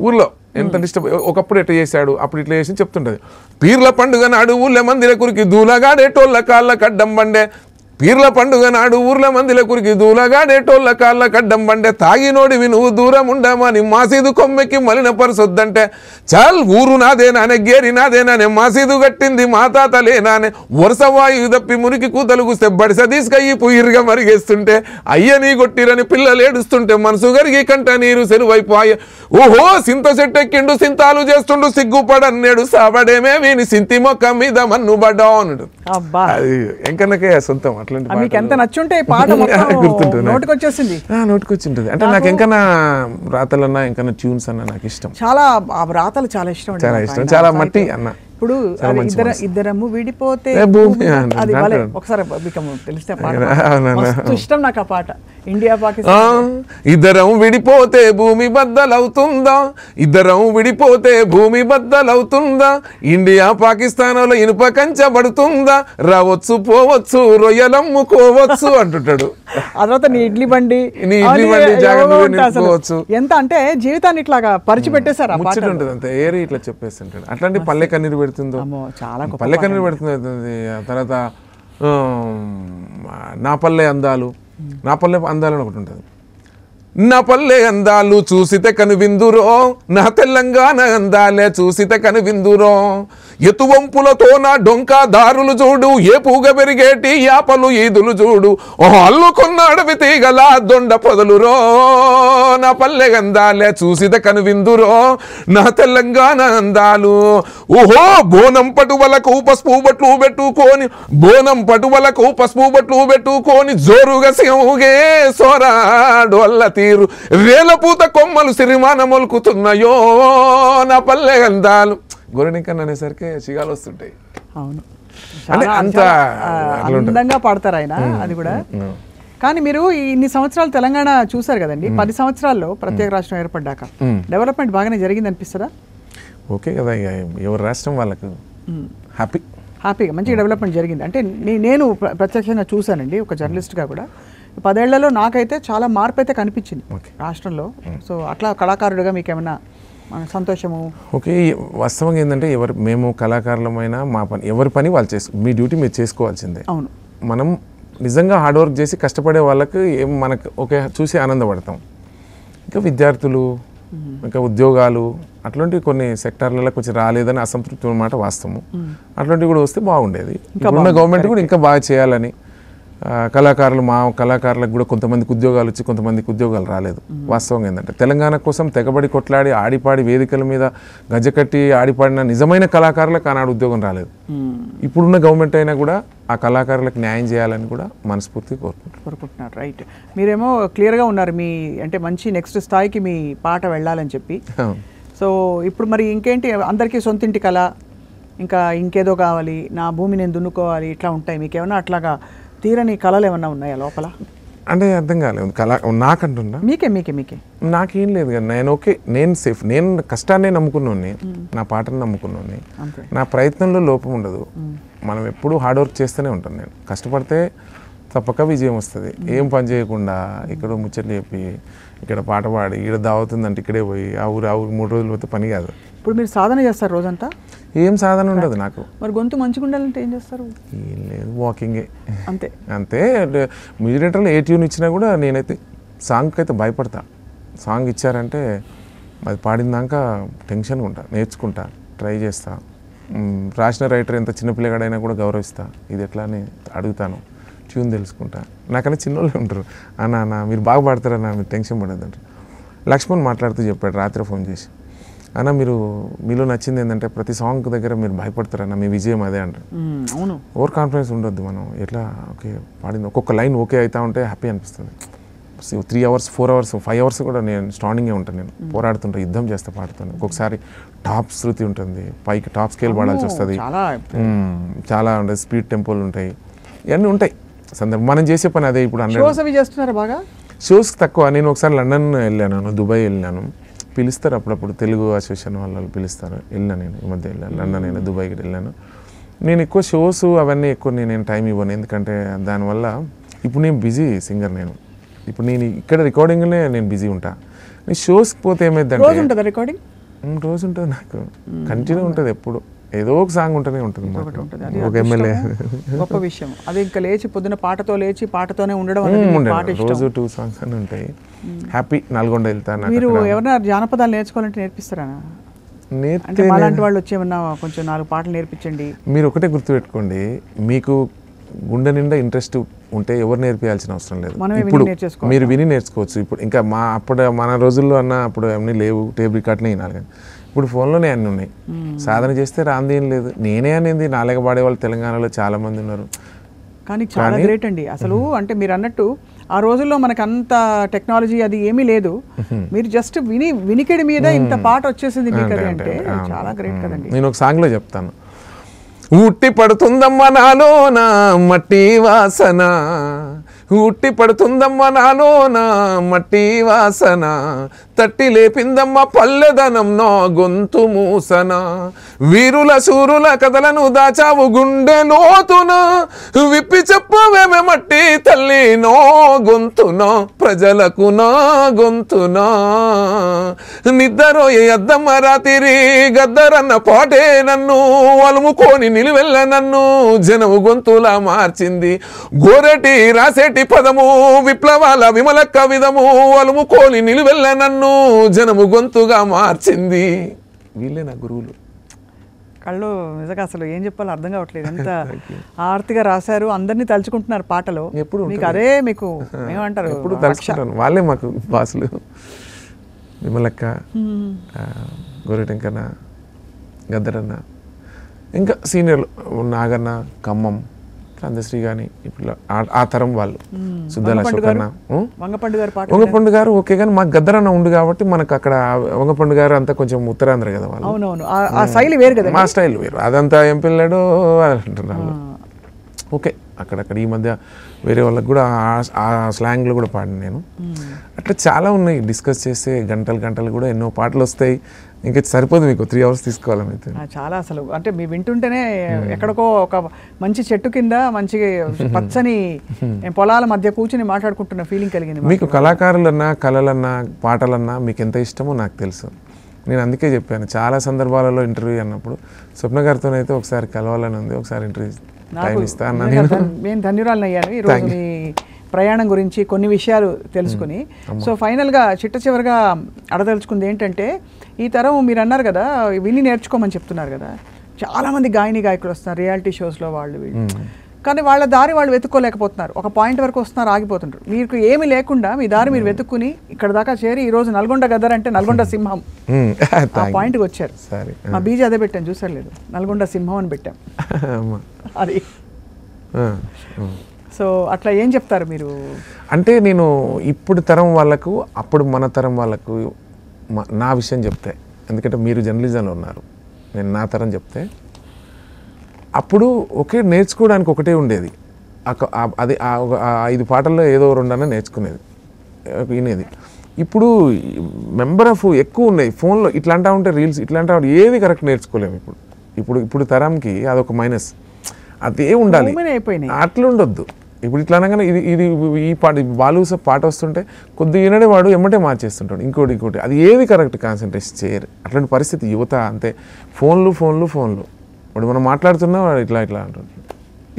[SPEAKER 2] ఊర్లో ఎంత డిస్టర్బ్, ఒకప్పుడు ఎట్లా చేశాడు అప్పుడు ఇట్లా చేసి చెప్తుంటది. పీర్ల పండుగ నాడు ఊళ్ళ మందిల కురికి దూలగాడేటోళ్ళ కాళ్ళ కడ్డం బండే, పీర్ల పండుగ నాడు ఊర్ల మందిల కురికి దూలగాడేటోళ్ళ కాళ్ళ కడ్డం బండే, తాగినోడివి నువ్వు దూరం ఉండమని మాసీదు కొమ్మెక్కి మలిన పరుసొద్దంటే, చాల్ ఊరు నాదేనానే గేరి నాదేనానే మాసీదు కట్టింది మా తాతలేనానే, వరుస వాయు తప్పి మురికి కూతలు కూస్తే బడిస తీసుకయ్యి పుయిరుగా మరిగేస్తుంటే, అయ్యని కొట్టిరని పిల్లలు ఏడుస్తుంటే మనసు గరిగి కంట నీరు సెరువైపోయే, ఓహో సింత చెట్టెక్కిండు సింతాలు చేస్తుండు సిగ్గుపడన్నేడు సాబడేమే వీని సింతి మొక్క మీద మన్ను బడ్డా అన్నాడు. అది ఎంకన్నకే సొంతం.
[SPEAKER 1] మీకు ఎంత నచ్చుంటే పాట నోటికొచ్చేసింది,
[SPEAKER 2] నోటికొచ్చింటది. అంటే నాకు ఎంకన్నా రాతలన్నా ఎంకన్నా ట్యూన్స్ అన్నా నాకు ఇష్టం,
[SPEAKER 1] చాలా రాతలు చాలా ఇష్టం,
[SPEAKER 2] చాలా ఇష్టం, చాలా మట్టి అన్న.
[SPEAKER 1] ఇప్పుడు ఇద్దరము విడిపోతే ఒకసారి తెలిస్తే ఇష్టం నాకు ఆ పాట. ఇండియా పాకిస్తాన్,
[SPEAKER 2] ఇద్దరం విడిపోతే భూమి బద్దలవుతుందా, ఇద్దరం విడిపోతే భూమి బద్దలవుతుందా, ఇండియా పాకిస్తాన్ ఇనుప కంచబడుతుందా, రావచ్చు పోవచ్చు రొయ్యలమ్ముకోవచ్చు అంటుంటాడు.
[SPEAKER 1] ఆ తర్వాత నీ ఇడ్లీ బండి ఎంత అంటే జీవితాన్ని ఇట్లాగా పరిచి పెట్టేశారు.
[SPEAKER 2] ముచ్చట ఉంటుంది అంతే, ఏరి ఇట్లా చెప్పేస్తుంటాడు. అట్లాంటి పల్లె కన్నీరు పెడుతుందో,
[SPEAKER 1] చాలా
[SPEAKER 2] పల్లె కన్నీరు పెడుతుంది. ఆ తర్వాత నా పల్లె అందాలు, నా పల్లె అందాలు అని ఒకటి ఉంటుంది. నా పల్లె అందాలు చూసితే కనువిందురో, నా తెలంగాణ అందాలే చూసితే కనువిందురో, ఎతువంపులతో నా డొంకా దారులు చూడు, ఏ పూగ పెరిగేటి యాపలు ఈదులు చూడు, అల్లుకున్న అడవి తీగల దొండ పొదలురో, నా పల్లె అందాలే చూసితే కనువిందురో, నా తెలంగాణ అందాలు. ఓహో బోనం పటువలకు పసుపు బట్లు పెట్టుకొని, బోనం పటువలకు పసుపు బట్లు పెట్టుకొని, జోరుగా సింహుగే సోరాడు అల్ల తీరు, రేల పూత కొమ్మలు సిరిమాన మొలుకుతున్నాయో, నా పల్లె అందాలు. గోరెనికన్ అనేసరికి చిగాలు వస్తుంటాయి.
[SPEAKER 1] అవును,
[SPEAKER 2] అంటే అంత
[SPEAKER 1] అందంగా పాడతారు ఆయన, అది కూడా. కానీ మీరు ఇన్ని సంవత్సరాలు తెలంగాణ చూసారు కదండి, 10 సంవత్సరాల్లో ప్రత్యేక రాష్ట్రం ఏర్పడ్డాక డెవలప్మెంట్ బాగానే జరిగింది అనిపిస్తుందా?
[SPEAKER 2] ఓకే కదా, ఇక ఎవరి రాష్ట్రం వాళ్ళకు హ్యాపీగా
[SPEAKER 1] మంచిగా డెవలప్మెంట్ జరిగింది. అంటే నేను ప్రత్యక్షంగా చూశానండి ఒక జర్నలిస్ట్గా కూడా. 10 ఏళ్లలో నాకైతే చాలా మార్పు అయితే కనిపించింది రాష్ట్రంలో. సో అట్లా కళాకారుడిగా మీకు ఏమైనా సంతోషము?
[SPEAKER 2] ఓకే, వాస్తవంగా ఏంటంటే మేము కళాకారులమైనా మా పని ఎవరి పని వాళ్ళు మీ డ్యూటీ మీరు చేసుకోవాల్సిందే.
[SPEAKER 1] అవును,
[SPEAKER 2] మనం నిజంగా హార్డ్ వర్క్ చేసి కష్టపడే వాళ్ళకి మనకు ఓకే చూసి ఆనందపడతాం. ఇంకా విద్యార్థులు, ఇంకా ఉద్యోగాలు అట్లాంటివి కొన్ని సెక్టార్లలో కొంచెం రాలేదని అసంతృప్తి అన్నమాట వాస్తవం. అట్లాంటివి కూడా వస్తే బాగుండేది. ఇప్పుడున్న గవర్నమెంట్ కూడా ఇంకా బాగా చేయాలని. కళాకారులకు కూడా కొంతమందికి ఉద్యోగాలు వచ్చి కొంతమందికి ఉద్యోగాలు రాలేదు. వాస్తవంగా ఏంటంటే తెలంగాణ కోసం తెగబడి కొట్లాడి ఆడిపాడి వేదికల మీద గజ్జకట్టి ఆడిపాడిన నిజమైన కళాకారులకు ఆనాడు ఉద్యోగం రాలేదు. ఇప్పుడున్న గవర్నమెంట్ అయినా కూడా ఆ కళాకారులకు న్యాయం చేయాలని కూడా మనస్ఫూర్తిగా
[SPEAKER 1] కోరుకుంటున్నారు. రైట్, మీరేమో క్లియర్గా ఉన్నారు మీ అంటే మంచి నెక్స్ట్ స్థాయికి మీ పాట వెళ్ళాలని చెప్పి. సో ఇప్పుడు మరి ఇంకేంటి, అందరికీ సొంతింటి కళ, ఇంకా ఇంకేదో కావాలి, నా భూమి నేను దున్నుకోవాలి, ఇట్లా ఉంటాయి. మీకు ఏమన్నా అట్లాగా తీరని కళలు ఏమన్నా ఉన్నాయా లోపల?
[SPEAKER 2] అంటే అర్థం కాలేదు. కళ నాకంటున్నా
[SPEAKER 1] మీకే
[SPEAKER 2] నాకేం లేదు కదా. నేను సేఫ్. నేను కష్టాన్ని నమ్ముకున్నాను, నా పాటను నమ్ముకున్నాను. నా ప్రయత్నంలో లోపం ఉండదు. మనం ఎప్పుడూ హార్డ్ వర్క్ చేస్తూనే ఉంటాను. నేను కష్టపడితే తప్పక విజయం వస్తుంది. ఏం పని చేయకుండా ఇక్కడ ముచ్చట్లు చెప్పి ఇక్కడ పాట పాడి ఇక్కడ దావుతుందంటే ఇక్కడే పోయి ఆ ఊరు 3 రోజులు పోతే పని కాదు.
[SPEAKER 1] ఇప్పుడు మీరు సాధన చేస్తారు రోజంతా?
[SPEAKER 2] ఏం సాధన ఉండదు నాకు.
[SPEAKER 1] మరి గొంతు మంచిగా ఉండాలంటే ఏం చేస్తారు?
[SPEAKER 2] ఏం లేదు, వాకింగే అంతే. మ్యూజిక్ ఏ ట్యూన్ ఇచ్చినా కూడా నేనైతే సాంగ్కి అయితే భయపడతా. సాంగ్ ఇచ్చారంటే అది పాడిందాక టెన్షన్గా ఉంటా, నేర్చుకుంటా, ట్రై చేస్తా. రాసిన రైటర్ ఎంత చిన్నపిల్లగాడైనా కూడా గౌరవిస్తా. ఇది ఎట్లా అని అడుగుతాను, ట్యూన్ తెలుసుకుంటా. నాకన్నా చిన్నోళ్ళే ఉంటారు, అన్న మీరు బాగా పాడతారన్నా, మీరు టెన్షన్ పడద్దు అంటారు. లక్ష్మణ్ మాట్లాడుతూ చెప్పాడు రాత్రి ఫోన్ చేసి, అన్న మీలో నచ్చింది ఏంటంటే ప్రతి సాంగ్ దగ్గర మీరు భయపడతారన్న, మీ విజయం అదే అంటారు.
[SPEAKER 1] అవును,
[SPEAKER 2] ఓవర్ కాన్ఫిడెన్స్ ఉండొద్దు. మనం ఎట్లా ఓకే పాడింది ఒక్కొక్క లైన్ ఓకే అవుతా ఉంటే హ్యాపీ అనిపిస్తుంది. 3 hours 4 hours 5 hours కూడా నేను స్టాండింగే ఉంటాను. నేను పోరాడుతుంటా, యుద్ధం చేస్తా పాడుతాను. ఒక్కొక్కసారి టాప్ శృతి ఉంటుంది, పైకి టాప్ స్కేల్ పాడాల్సి వస్తుంది. చాలా ఉంటుంది, స్పీడ్ టెంపోలు ఉంటాయి, ఇవన్నీ ఉంటాయి సందర్భం. మనం చేసే పని అదే. ఇప్పుడు షోస్ తక్కువ. నేను ఒకసారి లండన్ వెళ్ళాను, దుబాయ్ వెళ్ళాను. పిలుస్తారు అప్పుడప్పుడు, తెలుగు అసోసియేషన్ వాళ్ళు పిలుస్తారు. వెళ్ళాను నేను, ఈ మధ్య వెళ్ళాను లండన్ అయినా దుబాయ్కి వెళ్ళాను. నేను ఎక్కువ షోస్ అవన్నీ ఎక్కువ నేను టైం ఇవ్వను. ఎందుకంటే దానివల్ల ఇప్పుడు నేను బిజీ సింగర్. ఇప్పుడు నేను ఇక్కడ రికార్డింగ్నే నేను బిజీ ఉంటా. నేను షోస్కి పోతే ఏమైందంటే రోజు ఉంటుంది నాకు, కంటిన్యూ ఉంటుంది. ఎప్పుడు ఏదో ఒక సాంగ్ ఉంటూనే ఉంటుంది. ఒక ఎమ్మెల్యే
[SPEAKER 1] గొప్ప విషయం అది. ఇంకా లేచి పొద్దున పాటతోనే ఉండడం,
[SPEAKER 2] రోజు 2 songs అని ఉంటాయి. హ్యాపీ. నల్గొండ వెళ్తాను.
[SPEAKER 1] మీరు ఎవరైనా జానపదాలు నేర్చుకోవాలంటే నేర్పిస్తారా? అంటే అలాంటి వాళ్ళు వచ్చేమన్నా కొంచెం 4 పాటలు నేర్పించండి.
[SPEAKER 2] మీరు ఒకటే గుర్తుపెట్టుకోండి, మీకు గుండె నిండా ఇంట్రెస్ట్ ఉంటే ఎవరు నేర్పించాల్సిన అవసరం లేదు. ఇప్పుడు మీరు విని నేర్చుకోవచ్చు. ఇప్పుడు ఇంకా మన రోజుల్లో అప్పుడు అన్నీ లేవు, టేప్ రికార్డ్నే వినాలి. కానీ ఇప్పుడు ఫోన్లోనే అన్నీ ఉన్నాయి. సాధన చేస్తే రాంది ఏం లేదు. నేనే అనేది నాలుగ పాడే వాళ్ళు తెలంగాణలో చాలా మంది ఉన్నారు.
[SPEAKER 1] కానీ చాలా గ్రేట్ అండి అసలు. అంటే మీరు అన్నట్టు ఆ రోజుల్లో మనకు అంత టెక్నాలజీ అది ఏమీ లేదు. మీరు జస్ట్ వినికిడి మీద ఇంత పాట వచ్చేసింది మీకు అంటే చాలా గ్రేట్ కదండి.
[SPEAKER 2] నేను ఒక సాంగ్లో చెప్తాను, ఉట్టి పడుతుందమ్మ నాలోన మట్టి వాసన, ఉట్టి పడుతుందమ్మ నాలోన మట్టి వాసన, తట్టి లేపిందమ్మ పల్లెదనం నా గొంతు మూసన, వీరుల శూరుల కథలను దాచావు గుండె లోతున, విప్పి చెప్పవేమే మట్టి తల్లి నో గొంతున, ప్రజలకు నా గొంతున, నిద్దరోయే అద్దమ్మ రాతిరి గద్దరన్న పాటే నన్ను అలుముకొని నిలువెల్ల నన్ను జనము గొంతులా మార్చింది, గోరెటి రాసేటి పదము విప్లవాల విమల కవిదము అలుముకొని నిలువెల్ల నన్ను జనము గొంతుగా మార్చింది. వీళ్ళే నా గురువులు.
[SPEAKER 1] కళ్ళు నిజంగా అసలు ఏం చెప్పాలో అర్థం కావట్లేదు, ఎంత ఆర్తిగా రాశారు, అందరినీ తలుచుకుంటున్నారు పాటలో.
[SPEAKER 2] ఎప్పుడు
[SPEAKER 1] మీకు అదే మీకు ఏమంటారు,
[SPEAKER 2] ఎప్పుడు తలుచుకుంటాను, వాళ్ళే మాకు బాసులు. విమలక్క, గోరెటెంకన్న, గద్దరన్న, ఇంకా సీనియర్లు నాగన్న, ఖమ్మం, అందశ్రీ కానీ ఇప్పుడు ఆ తరం వాళ్ళు, సుద్దాల అశోకన్న, వంగపండు గారు ఓకే. కానీ మాకు గద్దరన్న ఉండు కాబట్టి మనకు అక్కడ వంగపండు గారు అంతా కొంచెం ఉత్తరాంధ్ర కదా వాళ్ళు.
[SPEAKER 1] అవునవును, ఆ శైలి వేరు కదా,
[SPEAKER 2] మా స్టైల్ వేరు. అదంతా ఏం పిల్లాడో అంటున్నారు. ఓకే, అక్కడక్కడ ఈ మధ్య వేరే వాళ్ళకి కూడా ఆ స్లాంగ్లో కూడా పాడిన నేను. అట్లా చాలా ఉన్నాయి, డిస్కస్ చేస్తే గంటలు గంటలు కూడా ఎన్నో పాటలు వస్తాయి. ఇంకా సరిపోదు, మీకు 3 hours తీసుకోవాలైతే.
[SPEAKER 1] చాలా అసలు అంటే మీ వింటుంటేనే ఎక్కడికో ఒక మంచి చెట్టు కింద మంచి పచ్చని పొలాల మధ్య కూర్చుని మాట్లాడుకుంటున్న ఫీలింగ్ కలిగింది.
[SPEAKER 2] మీకు కళాకారులన్నా కళలన్నా పాటలన్నా మీకు ఎంత ఇష్టమో నాకు తెలుసు. నేను అందుకే చెప్పాను చాలా సందర్భాలలో ఇంటర్వ్యూ అన్నప్పుడు, స్వప్న గారితో అయితే ఒకసారి కలవాలని ఉంది, ఒకసారి ఇంటర్వ్యూ టైం ఇస్తా అన్నా.
[SPEAKER 1] నేను ధన్యవాదాలు అయ్యాను ఈరోజు మీ ప్రయాణం గురించి కొన్ని విషయాలు తెలుసుకుని. సో ఫైనల్గా చిట్ట చివరిగా అడదలుచుకుంది ఏంటంటే, ఈ తరం మీరు అన్నారు కదా విని నేర్చుకోమని చెప్తున్నారు కదా, చాలామంది గాయకులు వస్తున్నారు రియాలిటీ షోస్లో వాళ్ళు వీళ్ళు, కానీ వాళ్ళ దారి వాళ్ళు వెతుక్కోలేకపోతున్నారు, ఒక పాయింట్ వరకు వస్తున్నారు ఆగిపోతుంటారు. మీకు ఏమీ లేకుండా మీ దారి మీరు వెతుక్కుని ఇక్కడ దాకా చేరి ఈరోజు నల్గొండ గద్దర్ అంటే నల్గొండ సింహం ఆ పాయింట్కి వచ్చారు. మా బీజీ అదే పెట్టాను, చూసారు లేదు, నల్గొండ సింహం అని పెట్టాం అది. సో అట్లా ఏం చెప్తారు మీరు?
[SPEAKER 2] అంటే నేను ఇప్పుడు తరం వాళ్ళకు అప్పుడు మన తరం వాళ్ళకు నా విషయం చెప్తే, ఎందుకంటే మీరు జర్నలిజంలో ఉన్నారు, నేను నా తరం చెప్తే, అప్పుడు ఒకే నేర్చుకోవడానికి ఒకటే ఉండేది, అది 5 పాటల్లో ఏదో 2 అన్నా నేర్చుకునేది వినేది. ఇప్పుడు మెంబర్ ఆఫ్ ఎక్కువ ఉన్నాయి ఫోన్లో, ఇట్లా అంటా ఉంటే రీల్స్, ఇట్లా అంటా ఉంటే ఏది కరెక్ట్ నేర్చుకోలేము ఇప్పుడు తరంకి. అదొక మైనస్, అదే ఉండాలి, అట్లా ఉండొద్దు. ఇప్పుడు ఇట్లా అనగానే ఇది ఈ పాట బాలుస పాట వస్తుంటే కొద్దిగా వినడే వాడు ఎమ్మటే మార్చేస్తుంటాడు, ఇంకోటి అది ఏది కరెక్ట్ కాన్సన్ట్రేషన్ చేయరు. అట్లాంటి పరిస్థితి యువత అంతే, ఫోన్లు వాడు మనం మాట్లాడుతున్నా వాడు ఇట్లా అంటుంటాడు.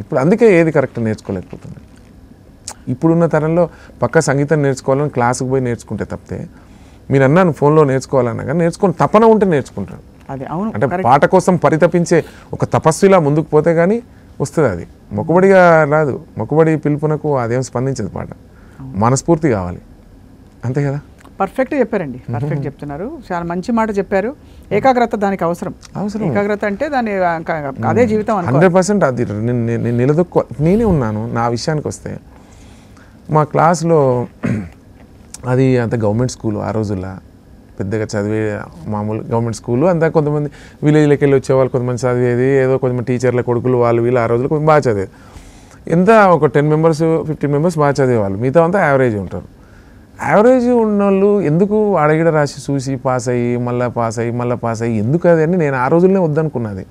[SPEAKER 2] ఇప్పుడు అందుకే ఏది కరెక్ట్ నేర్చుకోలేకపోతుంది. ఇప్పుడున్న తరంలో పక్క సంగీతం నేర్చుకోవాలని క్లాసుకు పోయి నేర్చుకుంటే తప్పితే, మీరు అన్నాను ఫోన్లో నేర్చుకోవాలన్నా కానీ నేర్చుకొని తపన ఉంటే నేర్చుకుంటాడు. అంటే పాట కోసం పరితపించే ఒక తపస్విలా ముందుకు పోతే కానీ వస్తుంది, అది మొక్కుబడిగా రాదు. మొక్కుబడి పిలుపునకు అదేం స్పందించదు, పాట మనస్ఫూర్తి కావాలి, అంతే కదా.
[SPEAKER 1] పర్ఫెక్ట్ చెప్పారండి, పర్ఫెక్ట్ చెప్తున్నారు, చాలా మంచి మాట చెప్పారు. ఏకాగ్రత దానికి అవసరం. ఏకాగ్రత అంటే దాని అదే జీవితం
[SPEAKER 2] 100%. అది నేను నిలదొక్కో నేనే ఉన్నాను. నా విషయానికి వస్తే మా క్లాస్లో అది అంత గవర్నమెంట్ స్కూల్, ఆ రోజుల్లో పెద్దగా చదివే మామూలు గవర్నమెంట్ స్కూలు అంతా, కొంతమంది విలేజ్లోకి వెళ్ళి వచ్చేవాళ్ళు, కొంతమంది చదివేది ఏదో, కొంతమంది టీచర్ల కొడుకులు వాళ్ళు వీళ్ళు ఆ రోజుల్లో కొంచెం బాగా చదివేది. ఎంత ఒక 10 members 15 members బాగా చదివేవాళ్ళు, మిగతా అంతా యావరేజ్ ఉంటారు. యావరేజ్ ఉన్న వాళ్ళు ఎందుకు అడగిడ రాసి చూసి పాస్ అయ్యి మళ్ళీ పాస్ అయ్యి ఎందుకు అది అని నేను ఆ రోజుల్లోనే వద్దనుకున్నది.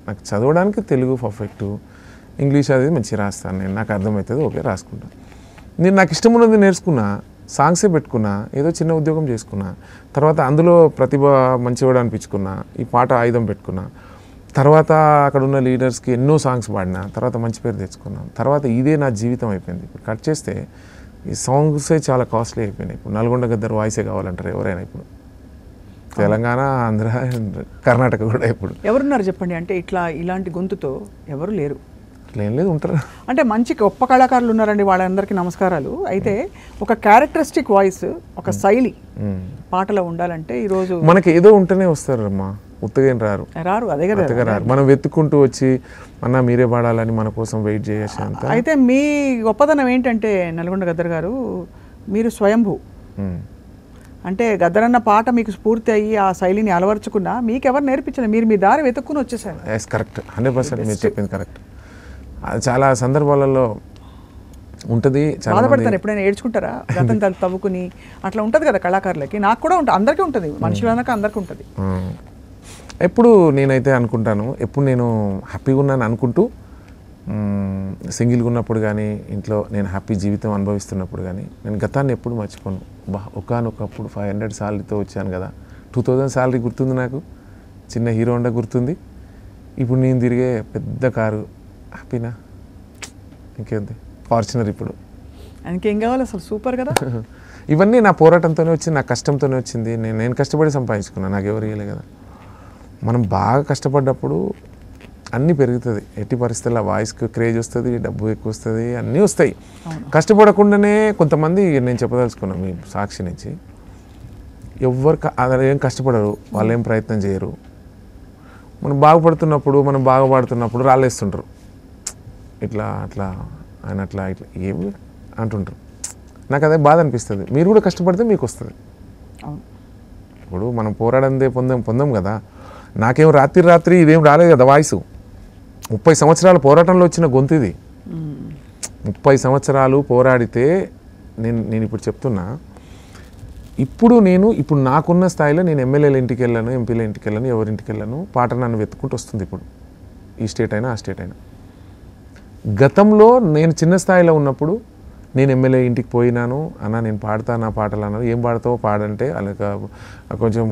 [SPEAKER 2] నాకు చదవడానికి తెలుగు పర్ఫెక్టు, ఇంగ్లీష్ అది మంచిగా రాస్తాను నేను, నాకు అర్థమవుతుంది, ఓకే రాసుకుంటాను. నేను నాకు ఇష్టం ఉన్నది నేర్చుకున్నా, సాంగ్సే పెట్టుకున్నా, ఏదో చిన్న ఉద్యోగం చేసుకున్నా, తర్వాత అందులో ప్రతిభ మంచివాడు అనిపించుకున్నా, ఈ పాట ఆయుధం పెట్టుకున్నా, తర్వాత అక్కడ ఉన్న లీడర్స్కి ఎన్నో సాంగ్స్ పాడినా, తర్వాత మంచి పేరు తెచ్చుకున్నాను. తర్వాత ఇదే నా జీవితం అయిపోయింది. ఇప్పుడు కట్ చేస్తే ఈ సాంగ్సే చాలా కాస్ట్లీ అయిపోయినాయి. ఇప్పుడు నల్గొండ గద్దర్ వాయిసే కావాలంటారు ఎవరైనా, ఇప్పుడు తెలంగాణ, ఆంధ్ర, కర్ణాటక కూడా ఇప్పుడు
[SPEAKER 1] ఎవరున్నారు చెప్పండి. అంటే ఇలాంటి గొంతుతో ఎవరు లేరు,
[SPEAKER 2] ఏం లేదు ఉంటారు.
[SPEAKER 1] అంటే మంచి గొప్ప కళాకారులు ఉన్నారండి, వాళ్ళందరికీ నమస్కారాలు. అయితే ఒక క్యారెక్టరిస్టిక్ వాయిస్, ఒక శైలి పాటలో ఉండాలంటే ఈరోజు
[SPEAKER 2] మనకి ఏదో ఉంటేనే వస్తారు అమ్మా, ఉత్తగా రారు.
[SPEAKER 1] అదే కదా,
[SPEAKER 2] రారు. మనం వెతుక్కుంటూ వచ్చి అన్న మీరే పాడాలని మన కోసం వెయిట్ చేయొచ్చు అంత.
[SPEAKER 1] అయితే మీ గొప్పతనం ఏంటంటే నల్గొండ గద్దర్ గారు, మీరు స్వయంభూ. అంటే గద్దరన్న పాట మీకు స్ఫూర్తి అయ్యి ఆ శైలిని అలవర్చుకున్నా మీకెవరు నేర్పించలేదు, మీరు మీ దారి వెతుక్కుని వచ్చేసారు.
[SPEAKER 2] కరెక్ట్, 100% మీరు చెప్పింది కరెక్ట్. చాలా సందర్భాలలో ఉంటుంది.
[SPEAKER 1] బాధపడతారు, ఎప్పుడైనా ఏడ్చుకుంటారా? గతం తవ్వుకుని అట్లా ఉంటుంది కదా కళాకారులకి. నాకు కూడా ఉంటుంది, అందరికీ ఉంటుంది, మనుషులన్నాక అందరికీ ఉంటుంది.
[SPEAKER 2] ఎప్పుడు నేనైతే అనుకుంటాను, ఎప్పుడు నేను హ్యాపీగా ఉన్నాను అనుకుంటూ, సింగిల్గా ఉన్నప్పుడు కానీ, ఇంట్లో నేను హ్యాపీ జీవితం అనుభవిస్తున్నప్పుడు కానీ నేను గతాన్ని ఎప్పుడు మర్చిపోను. ఒకనొకప్పుడు 500 సాలరీతో వచ్చాను కదా, 2000 సాలరీ గుర్తుంది నాకు, చిన్న హీరో హోండా గుర్తుంది. ఇప్పుడు నేను తిరిగే పెద్ద కారు, హ్యాపీనా? ఇంకేంది, ఫార్చునర్. ఇప్పుడు
[SPEAKER 1] ఇంకేం కావాలి అసలు, సూపర్ కదా.
[SPEAKER 2] ఇవన్నీ నా పోరాటంతోనే వచ్చింది, నా కష్టంతోనే వచ్చింది. నేను కష్టపడి సంపాదించుకున్నాను, నాకు ఎవరు ఇవ్వలే కదా. మనం బాగా కష్టపడ్డప్పుడు అన్నీ పెరుగుతుంది. ఎట్టి పరిస్థితుల్లో వాయిస్కి క్రేజ్ వస్తుంది, డబ్బు ఎక్కువ వస్తుంది, అన్నీ వస్తాయి. కష్టపడకుండానే కొంతమంది, నేను చెప్పదలుచుకున్నాను మీ సాక్షి నుంచి, ఎవరు ఏం కష్టపడరు, వాళ్ళు ఏం ప్రయత్నం చేయరు. మనం బాగుపడుతున్నప్పుడు, మనం బాగా పాడుతున్నప్పుడు రాళ్ళేస్తుంటారు, ఇట్లా అట్లా ఆయన అట్లా ఇట్లా ఏమి అంటుంటారు. నాకు అదే బాధ అనిపిస్తుంది. మీరు కూడా కష్టపడితే మీకు వస్తుంది. ఇప్పుడు మనం పోరాడందే పొందాం కదా. నాకేం రాత్రి ఇదేం రాలేదు కదా వాయిస్. 30 సంవత్సరాల పోరాటంలో వచ్చిన గొంతు ఇది. 30 సంవత్సరాలు పోరాడితే నేను ఇప్పుడు చెప్తున్నా. ఇప్పుడు నాకున్న స్థాయిలో నేను ఎమ్మెల్యేల ఇంటికి వెళ్ళాను, ఎంపీల ఇంటికి వెళ్ళాను, ఎవరింటికి వెళ్ళాను, పాట నన్ను వెతుక్కుంటూ వస్తుంది. ఇప్పుడు ఈ స్టేట్ అయినా ఆ స్టేట్ అయినా. గతంలో నేను చిన్న స్థాయిలో ఉన్నప్పుడు నేను ఎమ్మెల్యే ఇంటికి పోయినాను, అన్న నేను పాడతాను నా పాటలు అన్నారు. ఏం పాడతావో పాడంటే వాళ్ళకి కొంచెం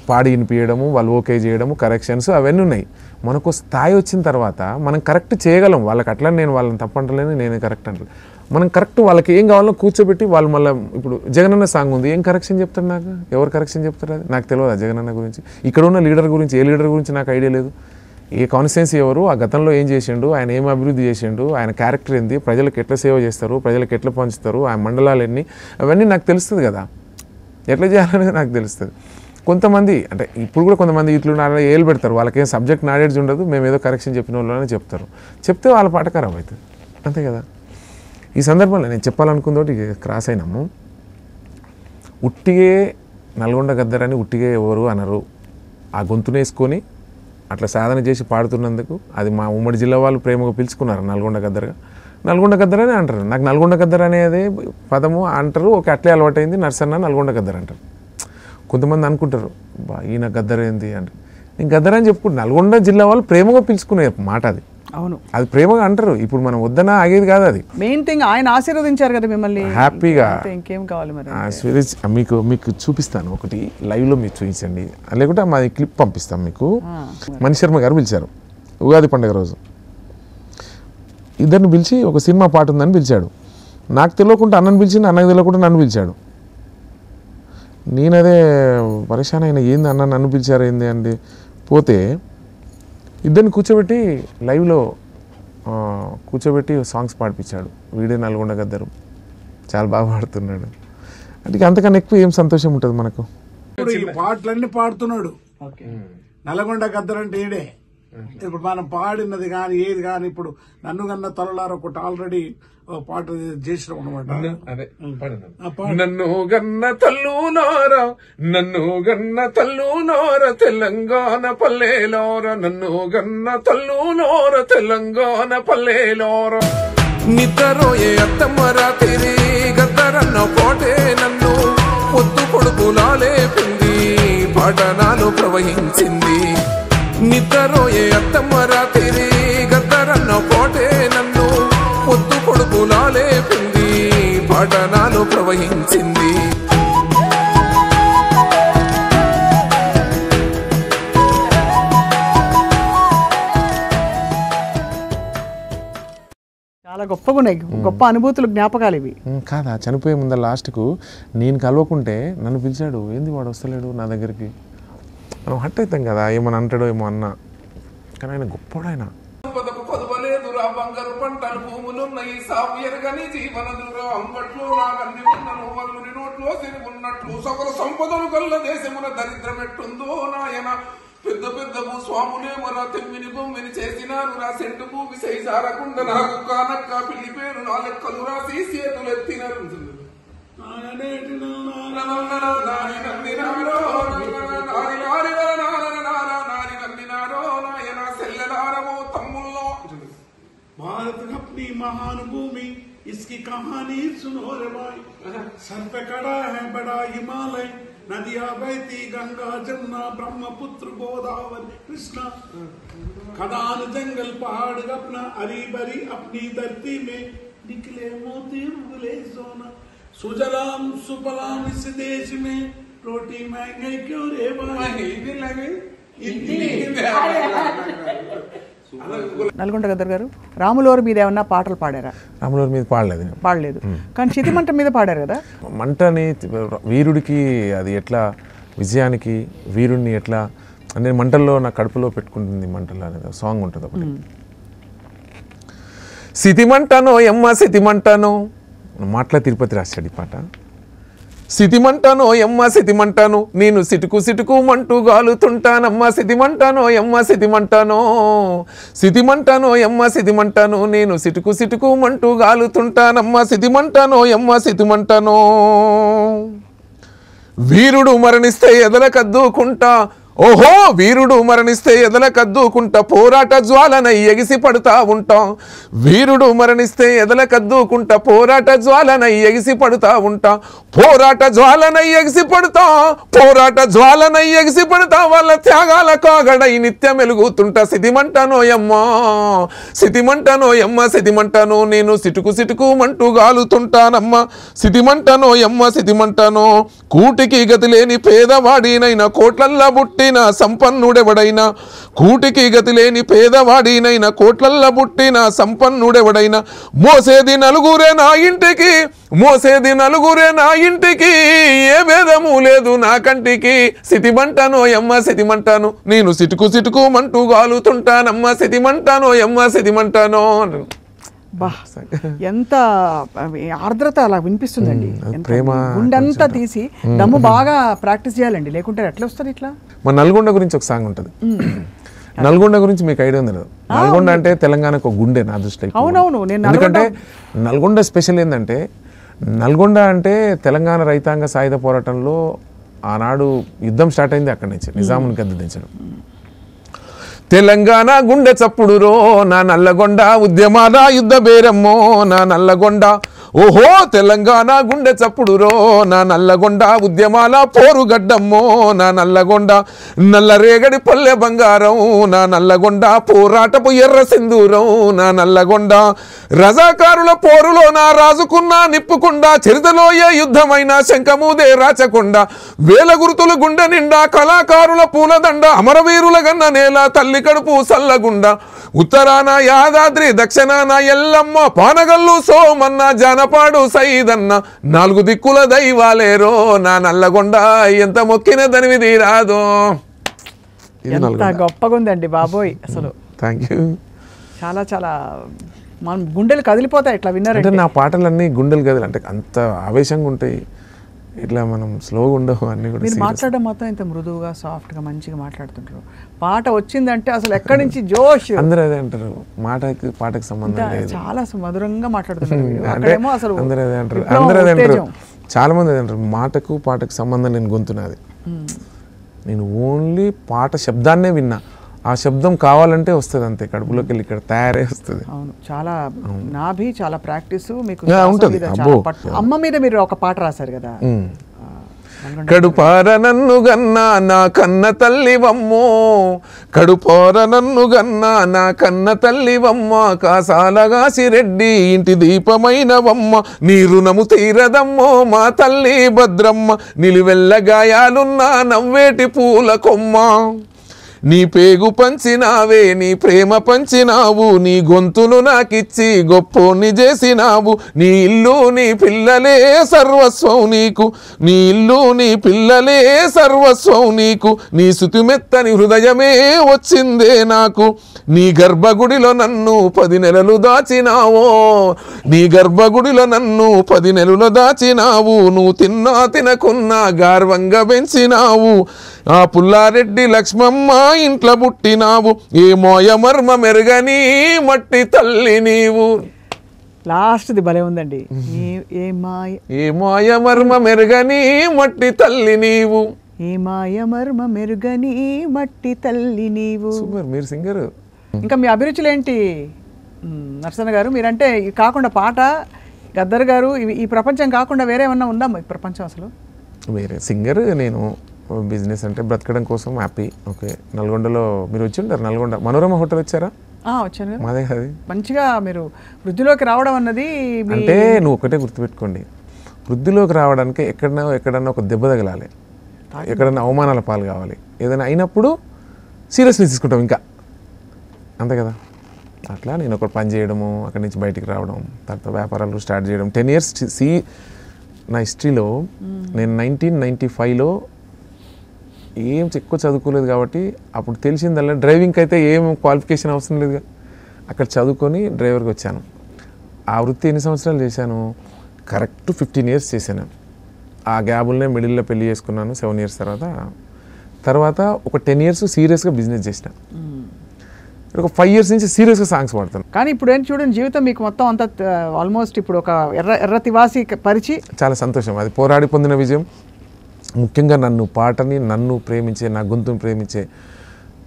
[SPEAKER 2] పాడి వినిపించడము, వాళ్ళు ఓకే చేయడము, కరెక్షన్స్ అవన్నీ ఉన్నాయి. మనకు స్థాయి వచ్చిన తర్వాత మనం కరెక్ట్ చేయగలం. వాళ్ళకి అట్లా నేను వాళ్ళని తప్పంటలేను, నేనే కరెక్ట్ అంటే మనం కరెక్ట్ వాళ్ళకి ఏం కావాలో కూర్చోబెట్టి వాళ్ళు మళ్ళీ ఇప్పుడు జగనన్న సాంగ్ ఉంది, ఏం కరెక్షన్ చెప్తారు నాకు? ఎవరు కరెక్షన్ చెప్తారు? అది నాకు తెలియదు. జగనన్న గురించి, ఇక్కడ ఉన్న లీడర్ గురించి, ఏ లీడర్ గురించి నాకు ఐడియా లేదు. ఏ కాన్స్టిట్యున్సీ ఎవరు, ఆ గతంలో ఏం చేసిండు, ఆయన ఏం అభివృద్ధి చేసిండు, ఆయన క్యారెక్టర్ ఏంది, ప్రజలకు ఎట్లా సేవ చేస్తారు, ప్రజలకు ఎట్లా పంచుతారు, ఆయన మండలాలు ఎన్ని, అవన్నీ నాకు తెలుస్తుంది కదా. ఎట్లా చేయాలనేది నాకు తెలుస్తుంది. కొంతమంది అంటే ఇప్పుడు కూడా కొంతమంది ఇట్లు ఏళ్ళు పెడతారు, వాళ్ళకేం సబ్జెక్ట్ నాలెడ్జ్ ఉండదు, మేము ఏదో కరెక్షన్ చెప్పిన వాళ్ళని చెప్తారు. చెప్తే వాళ్ళ పాట ఖరాబ్ అవుతుంది, అంతే కదా. ఈ సందర్భంలో నేను చెప్పాలనుకుందోటి క్రాస్ అయినాము. ఉట్టిగే నల్గొండ గద్దరని ఉట్టిగే ఎవరు అనరు. ఆ గొంతునేసుకొని అట్లా సాధన చేసి పాడుతున్నందుకు అది మా ఉమ్మడి జిల్లా వాళ్ళు ప్రేమగా పిలుచుకున్నారు నల్గొండ గద్దరగా. నల్గొండ గద్దర అని అంటారు. నాకు నల్గొండ గద్దర అనేది పదము అంటారు, ఓకే అట్లే అలవాటైంది, నర్సన్న నల్గొండ గద్దర అంటారు. కొంతమంది అనుకుంటారు ఈయన గద్దర ఏంది అంటారు. నేను గద్దర అని చెప్పుకుంటు నల్గొండ జిల్లా వాళ్ళు ప్రేమగా పిలుచుకునే మాట అది.
[SPEAKER 1] అవును,
[SPEAKER 2] అది ప్రేమగా అంటారు. ఇప్పుడు మనం వద్దనా ఆగేది కాదు. అది
[SPEAKER 1] మెయిన్ థింగ్. ఆయన ఆశీర్వదించారు కదా మిమ్మల్ని
[SPEAKER 2] హ్యాపీగా.
[SPEAKER 1] ఇంకేం కావాలి మరి?
[SPEAKER 2] మీకు చూపిస్తాను ఒకటి, లైవ్లో మీరు చూపించండి, లేకుంటే మాది క్లిప్ పంపిస్తాం మీకు. మణి శర్మ గారు పిలిచారు ఉగాది పండుగ రోజు. ఇద్దరిని పిలిచి ఒక సినిమా పాట ఉందని పిలిచాడు. నాకు తెలియకుండా అన్నను పిలిచింది, అన్నకు తెలియకుండా నన్ను పిలిచాడు. నేనదే పరేషాన్ అయినా, ఏంది అన్న నన్ను పిలిచారు ఏంది అండి. పోతే ఇద్దరిని కూర్చోబెట్టి లైవ్లో కూర్చోబెట్టి సాంగ్స్ పాడిపించాడు. వీడే నల్గొండ గద్దరు, చాలా బాగా పాడుతున్నాడు. అంటే అంతకన్నా ఎక్కువ ఏం సంతోషం ఉంటుంది మనకు.
[SPEAKER 3] ఇప్పుడు ఈ పాటలన్నీ పాడుతున్నాడు. నల్గొండ గద్దరు అంటే ఈడే. ఇప్పుడు మనం పాడినది కానీ ఏది కానీ, ఇప్పుడు నన్ను గన్న తలలారు ఒకటి ఆల్రెడీ పాట చేసినాం అనమాట.
[SPEAKER 2] నన్ను గన్న తల్లులోర, నన్ను గన్న తల్లులోర తెలంగాణ పల్లెలోర, నన్ను గన్న తల్లులోర తెలంగాణ పల్లెలోర. నిద్రరోయే అత్తమ్మరా తిరి గద్దరన్న పోటే నన్ను పొద్దు పొడుపులాలే పిండి పాటనాలు ప్రవహించింది. నిద్రరోయే అత్తమ్మరా తిరి గద్దరన్న పోటే నన్ను పొద్దు పొడుపులాలే పిండి పాటనాలు ప్రవహించింది.
[SPEAKER 1] చాలా గొప్పగా ఉన్నాయి, గొప్ప అనుభూతులు, జ్ఞాపకాలు ఇవి
[SPEAKER 2] కాదా. చనిపోయే ముందర లాస్ట్కు నేను కలవకుంటే నన్ను పిలిచాడు, ఏంది వాడు వస్తలేడు నా దగ్గరికి, మనం హట్ అవుతాం కదా, ఏమని అంటాడో ఏమో అన్నా. కానీ ఆయన గొప్పడు. ఆయన పదువలేదురా బంగారు పంటలు భూములున్నాయి, సాగు ఎరగని జీవనదురా అంగట్లో నాగన్ని ఉన్నను వల్లుని నోట్లో తిరుగున్నట్లు సకల సంపదలు కల్ల దేశమున దరిద్రం ఎట్టుందో నాయన. పెద్ద పెద్ద భూస్వాములేమరా తెమ్మిని బొమ్మిని చేసినారు రా సెంటు భూమి సైసారకుండా నాకు కానక్క పిల్లి పేరు నా లెక్కలు రాసి చేతులెత్తినారు.
[SPEAKER 3] భారత కప్ని మహానుభూమి इसकी कहानी सुनो रे भाई सर पे खड़ा है बड़ा हिमालय नदियां बहती गंगा जमुना ब्रह्मपुत्र गोदावरी कृष्णा खदान जंगल पहाड़ अपना हरी भरी अपनी धरती में निकले मोती उगले सोना सुजलाम सुफलाम इस देश में रोटी महंगे क्यों रे भाई
[SPEAKER 1] నల్గొండ గద్దర్ గారు రాములోరు మీద ఏమన్నా పాటలు పాడారా?
[SPEAKER 2] రాములవారి మీద పాడలేదు,
[SPEAKER 1] పాడలేదు, కానీ చితిమంట మీద పాడారు కదా.
[SPEAKER 2] మంటని వీరుడికి అది ఎట్లా విజయానికి వీరుడిని ఎట్లా నేను మంటల్లో నా కడుపులో పెట్టుకుంటుంది మంటలు అనేది సాంగ్ ఉంటుంది ఒకటి. సితిమంటనో ఎమ్మ సితిమంటనో మాటల తిరుపతి రాశాడు ఈ పాట. సితిమంటానో ఎమ్మ సితిమంటాను నేను సిటుకు సిటుకు మంటూ గాలుతుంటానమ్మ సితిమంటానో ఎమ్మ సితిమంటానో సితిమంటానో ఎమ్మ సితిమంటాను నేను సిటుకు సిటుకు మంటూ గాలుతుంటానమ్మ సితిమంటానో ఎమ్మ సితిమంటానో వీరుడు మరణిస్తే ఎదల కద్దుకుంటా ఓహో వీరుడు మరణిస్తే ఎదల కద్దుకుంటా పోరాట జ్వాలనై ఎగిసి పడుతా ఉంటాం వీరుడు మరణిస్తే ఎదల కద్దుకుంటా పోరాట జ్వాలనై ఎగిసి పడుతా ఉంటా పోరాట జ్వాలనై ఎగిసి పడుతా పోరాట జ్వాలనై ఎగిసి పడుతా వాళ్ళ త్యాగాల కాగడై నిత్యం వెలుగుతుంటా సితిమంటానో యమ్మా సితిమంటానో యమ్మ సితిమంటానో నేను సిటుకు సిటుకు మంటూ గాలుతుంటానమ్మ సితిమంటానో యమ్మ సితిమంటానో కూటికి గతి లేని పేదవాడినైనా కోట్లల్లా బుట్టి సంపన్నుడెవడైనా కూటికి గతి లేని పేదవాడినైనా కోట్లల్ల పుట్టిన సంపన్నుడెవడైనా మోసేది నలుగురే నా ఇంటికి మోసేది నలుగురే నా ఇంటికి ఏ భేదము లేదు నా కంటికి సితిమంటానో యమ్మ సితిమంటాను నేను సిటుకు సిటుకు మంటూ గాలుతుంటానమ్మ సితిమంటానో యమ్మ సితిమంటానో.
[SPEAKER 1] బా ఎంత ఆర్ద్రత అలా వినిపిస్తుందండి.
[SPEAKER 2] ప్రేమ
[SPEAKER 1] గుండెంతా తీసి దమ్ము బాగా ప్రాక్టీస్ చేయాలండి, లేకుంటే ఎట్లా వస్తుంది ఇట్లా.
[SPEAKER 2] మన నల్గొండ గురించి ఒక సాంగ్ ఉంటుంది. నల్గొండ గురించి మీకు ఐడియా ఉంది కదా? నల్గొండ అంటే తెలంగాణకు ఒక గుండె నా దృష్టిలో.
[SPEAKER 1] అవునవును.
[SPEAKER 2] ఎందుకంటే నల్గొండ స్పెషల్ ఏంటంటే నల్గొండ అంటే తెలంగాణ రైతాంగ సాయుధ పోరాటంలో ఆనాడు యుద్ధం స్టార్ట్ అయింది అక్కడి నుంచి, నిజాముని గద్దె దించడం. తెలంగాణ గుండె చప్పుడు రో నా నల్లగొండ ఉద్యమాల యుద్ధ బేరమ్మో నా నల్లగొండ ఓహో తెలంగాణ గుండె చప్పుడు రో నా నల్లగొండ ఉద్యమాల పోరుగడ్డమ్మో నా నల్లగొండ నల్లరేగడి పల్లె బంగారం నా నల్లగొండ పోరాటపు ఎర్ర సింధూరం నా నల్లగొండ రజాకారుల పోరులో నా రాజుకున్నా నిప్పుకుండా చరితలో ఏ యుద్ధమైన శంఖమూదే రాచకొండ వేల గుర్తులు గుండె నిండా కళాకారుల పూలదండ అమరవీరుల గన్న నేల తల్లి కడుపు సల్లగుండ ఉత్తరాన యాదాద్రి దక్షిణాన ఎల్లమ్మ పానగల్లు సోమన్న జానపాడు సైదన్న నాలుగు దిక్కుల దైవాలేరో నా నల్లగొండ ఎంత మొక్కిన దనివిది రాదో.
[SPEAKER 1] ఎంత గొప్పగా ఉందండి బాబోయ్ అసలు.
[SPEAKER 2] Thank you.
[SPEAKER 1] చాలా చాలా మనం గుండెలు కదిలిపోతాయి ఇట్లా విన్నారంటే.
[SPEAKER 2] నా పాటలన్నీ గుండెలు కదిలి అంటే అంత ఆవేశంగా ఉంటాయి, ఇట్లా మనం స్లోగా ఉండవు అన్నీ కూడా.
[SPEAKER 1] మీరు మాట్లాడడం మాత్రం ఇంత మృదువుగా సాఫ్ట్గా మంచిగా మాట్లాడుతుంటారు. పాట వచ్చిందంటే అసలు ఎక్కడి నుంచి జోష్.
[SPEAKER 2] అందరూ అదే అంటారు, పాటకి సంబంధం లేదు,
[SPEAKER 1] చాలా మధురంగా మాట్లాడుతున్నారు. అసలు
[SPEAKER 2] అందరూ అదే అంటారు, అందరూ అదే అంటారు, చాలా మంది అదే అంటారు. పాటకు సంబంధం నేను గొంతున్నది, నేను ఓన్లీ పాట శబ్దాన్నే విన్నా, ఆ శబ్దం కావాలంటే వస్తుంది అంతే, కడుపులోకి వెళ్ళి ఇక్కడ తయారై వస్తుంది.
[SPEAKER 1] అవును, చాలా నాభి చాలా ప్రాక్టీస్ మీకు
[SPEAKER 2] ఉంటుంది.
[SPEAKER 1] అమ్మ మీద మీరు ఒక పాట రాశారు కదా,
[SPEAKER 2] కడుపార నన్ను గన్నా నా కన్న తల్లివమ్మో కడుపార నన్ను గన్నా నా కన్న తల్లివమ్మ కాసాలగాసిరెడ్డి ఇంటి దీపమైనవమ్మ నీ రుణము తీరదమ్మో మా తల్లి భద్రమ్మ నిలువెల్ల గాయాలున్నా నవ్వేటి పూల కొమ్మ నీ పేగు పంచినావే నీ ప్రేమ పంచినావు నీ గొంతును నాకిచ్చి గొప్పోని చేసినావు నీ ఇల్లు నీ పిల్లలే సర్వస్వం నీకు నీ ఇల్లు నీ పిల్లలే సర్వస్వం నీకు నీ సుతిమెత్తని హృదయమే వచ్చిందే నాకు నీ గర్భగుడిలో నన్ను 10 నెలలు దాచినావో నీ గర్భగుడిలో నన్ను 10 నెలలు దాచినావు నువ్వు తిన్నా తినకున్నా గార్వంగా పెంచినావు ఆ పుల్లారెడ్డి లక్ష్మమ్మ ఇంట్లో పుట్టినావు ఏ మోయ మర్మ మెరుగని మట్టి తల్లి నీవు.
[SPEAKER 1] లాస్ట్ది భలే ఉందండి.
[SPEAKER 2] ఏ మాయ మర్మ మెరుగని మట్టి తల్లి నీవు
[SPEAKER 1] ఏ మాయ మర్మ మెరుగని మట్టి తల్లి నీవు.
[SPEAKER 2] సూపర్, మీరు సింగర్.
[SPEAKER 1] ఇంకా మీ అభిరుచులు ఏంటి నరసన్న గారు? మీరంటే కాకుండా పాట గద్దర్ గారు ఈ ప్రపంచం కాకుండా వేరే ఏమన్నా ఉందా ఈ ప్రపంచం అసలు?
[SPEAKER 2] వేరే సింగర్ నేను, బిజినెస్ అంటే బ్రతకడం కోసం హ్యాపీ. ఓకే, నల్గొండలో మీరు వచ్చి ఉంటారు, నల్గొండ మనోరమ హోటల్ వచ్చారా?
[SPEAKER 1] వచ్చాను కదా.
[SPEAKER 2] మాదే అది.
[SPEAKER 1] మంచిగా మీరు వృద్ధిలోకి రావడం అన్నది
[SPEAKER 2] అంటే నువ్వు ఒకటే గుర్తుపెట్టుకోండి, వృద్ధిలోకి రావడానికి ఎక్కడన్నా ఒక దెబ్బ తగలాలి, ఎక్కడన్నా అవమానాల పాలు కావాలి, ఏదైనా అయినప్పుడు సీరియస్లీ తీసుకుంటాం ఇంకా, అంతే కదా. అట్లా నేను ఒక పని చేయడము, అక్కడి నుంచి బయటికి రావడం, తర్వాత వ్యాపారాలు స్టార్ట్ చేయడం. 10 years నా హిస్టరీలో నేను 1995లో ఏం ఎక్కువ చదువుకోలేదు కాబట్టి అప్పుడు తెలిసిందల్లా డ్రైవింగ్కి అయితే ఏం క్వాలిఫికేషన్ అవసరం లేదుగా, అక్కడ చదువుకొని డ్రైవర్కి వచ్చాను. ఆ వృత్తి ఎన్ని సంవత్సరాలు చేశాను? కరెక్ట్ 15 years చేశాను. ఆ గ్యాబుల్నే మిడిల్లో పెళ్లి చేసుకున్నాను 7 years తర్వాత ఒక 10 years సీరియస్గా బిజినెస్ చేసిన. ఒక 5 years నుంచి సీరియస్గా సాంగ్స్ పాడతాను.
[SPEAKER 1] కానీ ఇప్పుడు ఏంటి చూడండి, జీవితం మీకు మొత్తం అంతా ఆల్మోస్ట్ ఇప్పుడు ఒక ఎర్ర తివాసి పరిచి
[SPEAKER 2] చాలా సంతోషం. అది పోరాడి పొందిన విజయం. ముఖ్యంగా నన్ను ప్రేమించే, నా గొంతును ప్రేమించే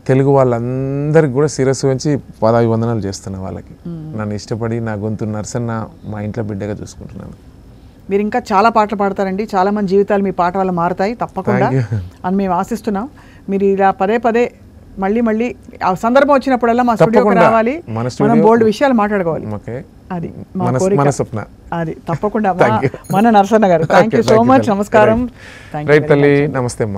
[SPEAKER 2] తెలుగు వాళ్ళందరికీ కూడా శిరస్సు వంచి పాదాభివందనాలు చేస్తున్నా. వాళ్ళకి నన్ను ఇష్టపడి నా గొంతు నర్సన్న మా ఇంట్లో బిడ్డగా చూసుకుంటున్నాను.
[SPEAKER 1] మీరు ఇంకా చాలా పాటలు పాడతారండి, చాలా మంది జీవితాలు మీ పాట వల్ల మారుతాయి తప్పకుండా అని మేము ఆశిస్తున్నాం. మీరు ఇలా పదే మళ్ళీ ఆ సందర్భం వచ్చినప్పుడల్లా మా స్టూడియోకి రావాలి, మనం బోల్డ్ విషయాలు మాట్లాడుకోవాలి. అది
[SPEAKER 2] మన స్వప్న.
[SPEAKER 1] అది తప్పకుండా మన నరసన్న గారు. Thank you so much. నమస్కారం.
[SPEAKER 2] రైట్ తల్లి, నమస్తే అమ్మా.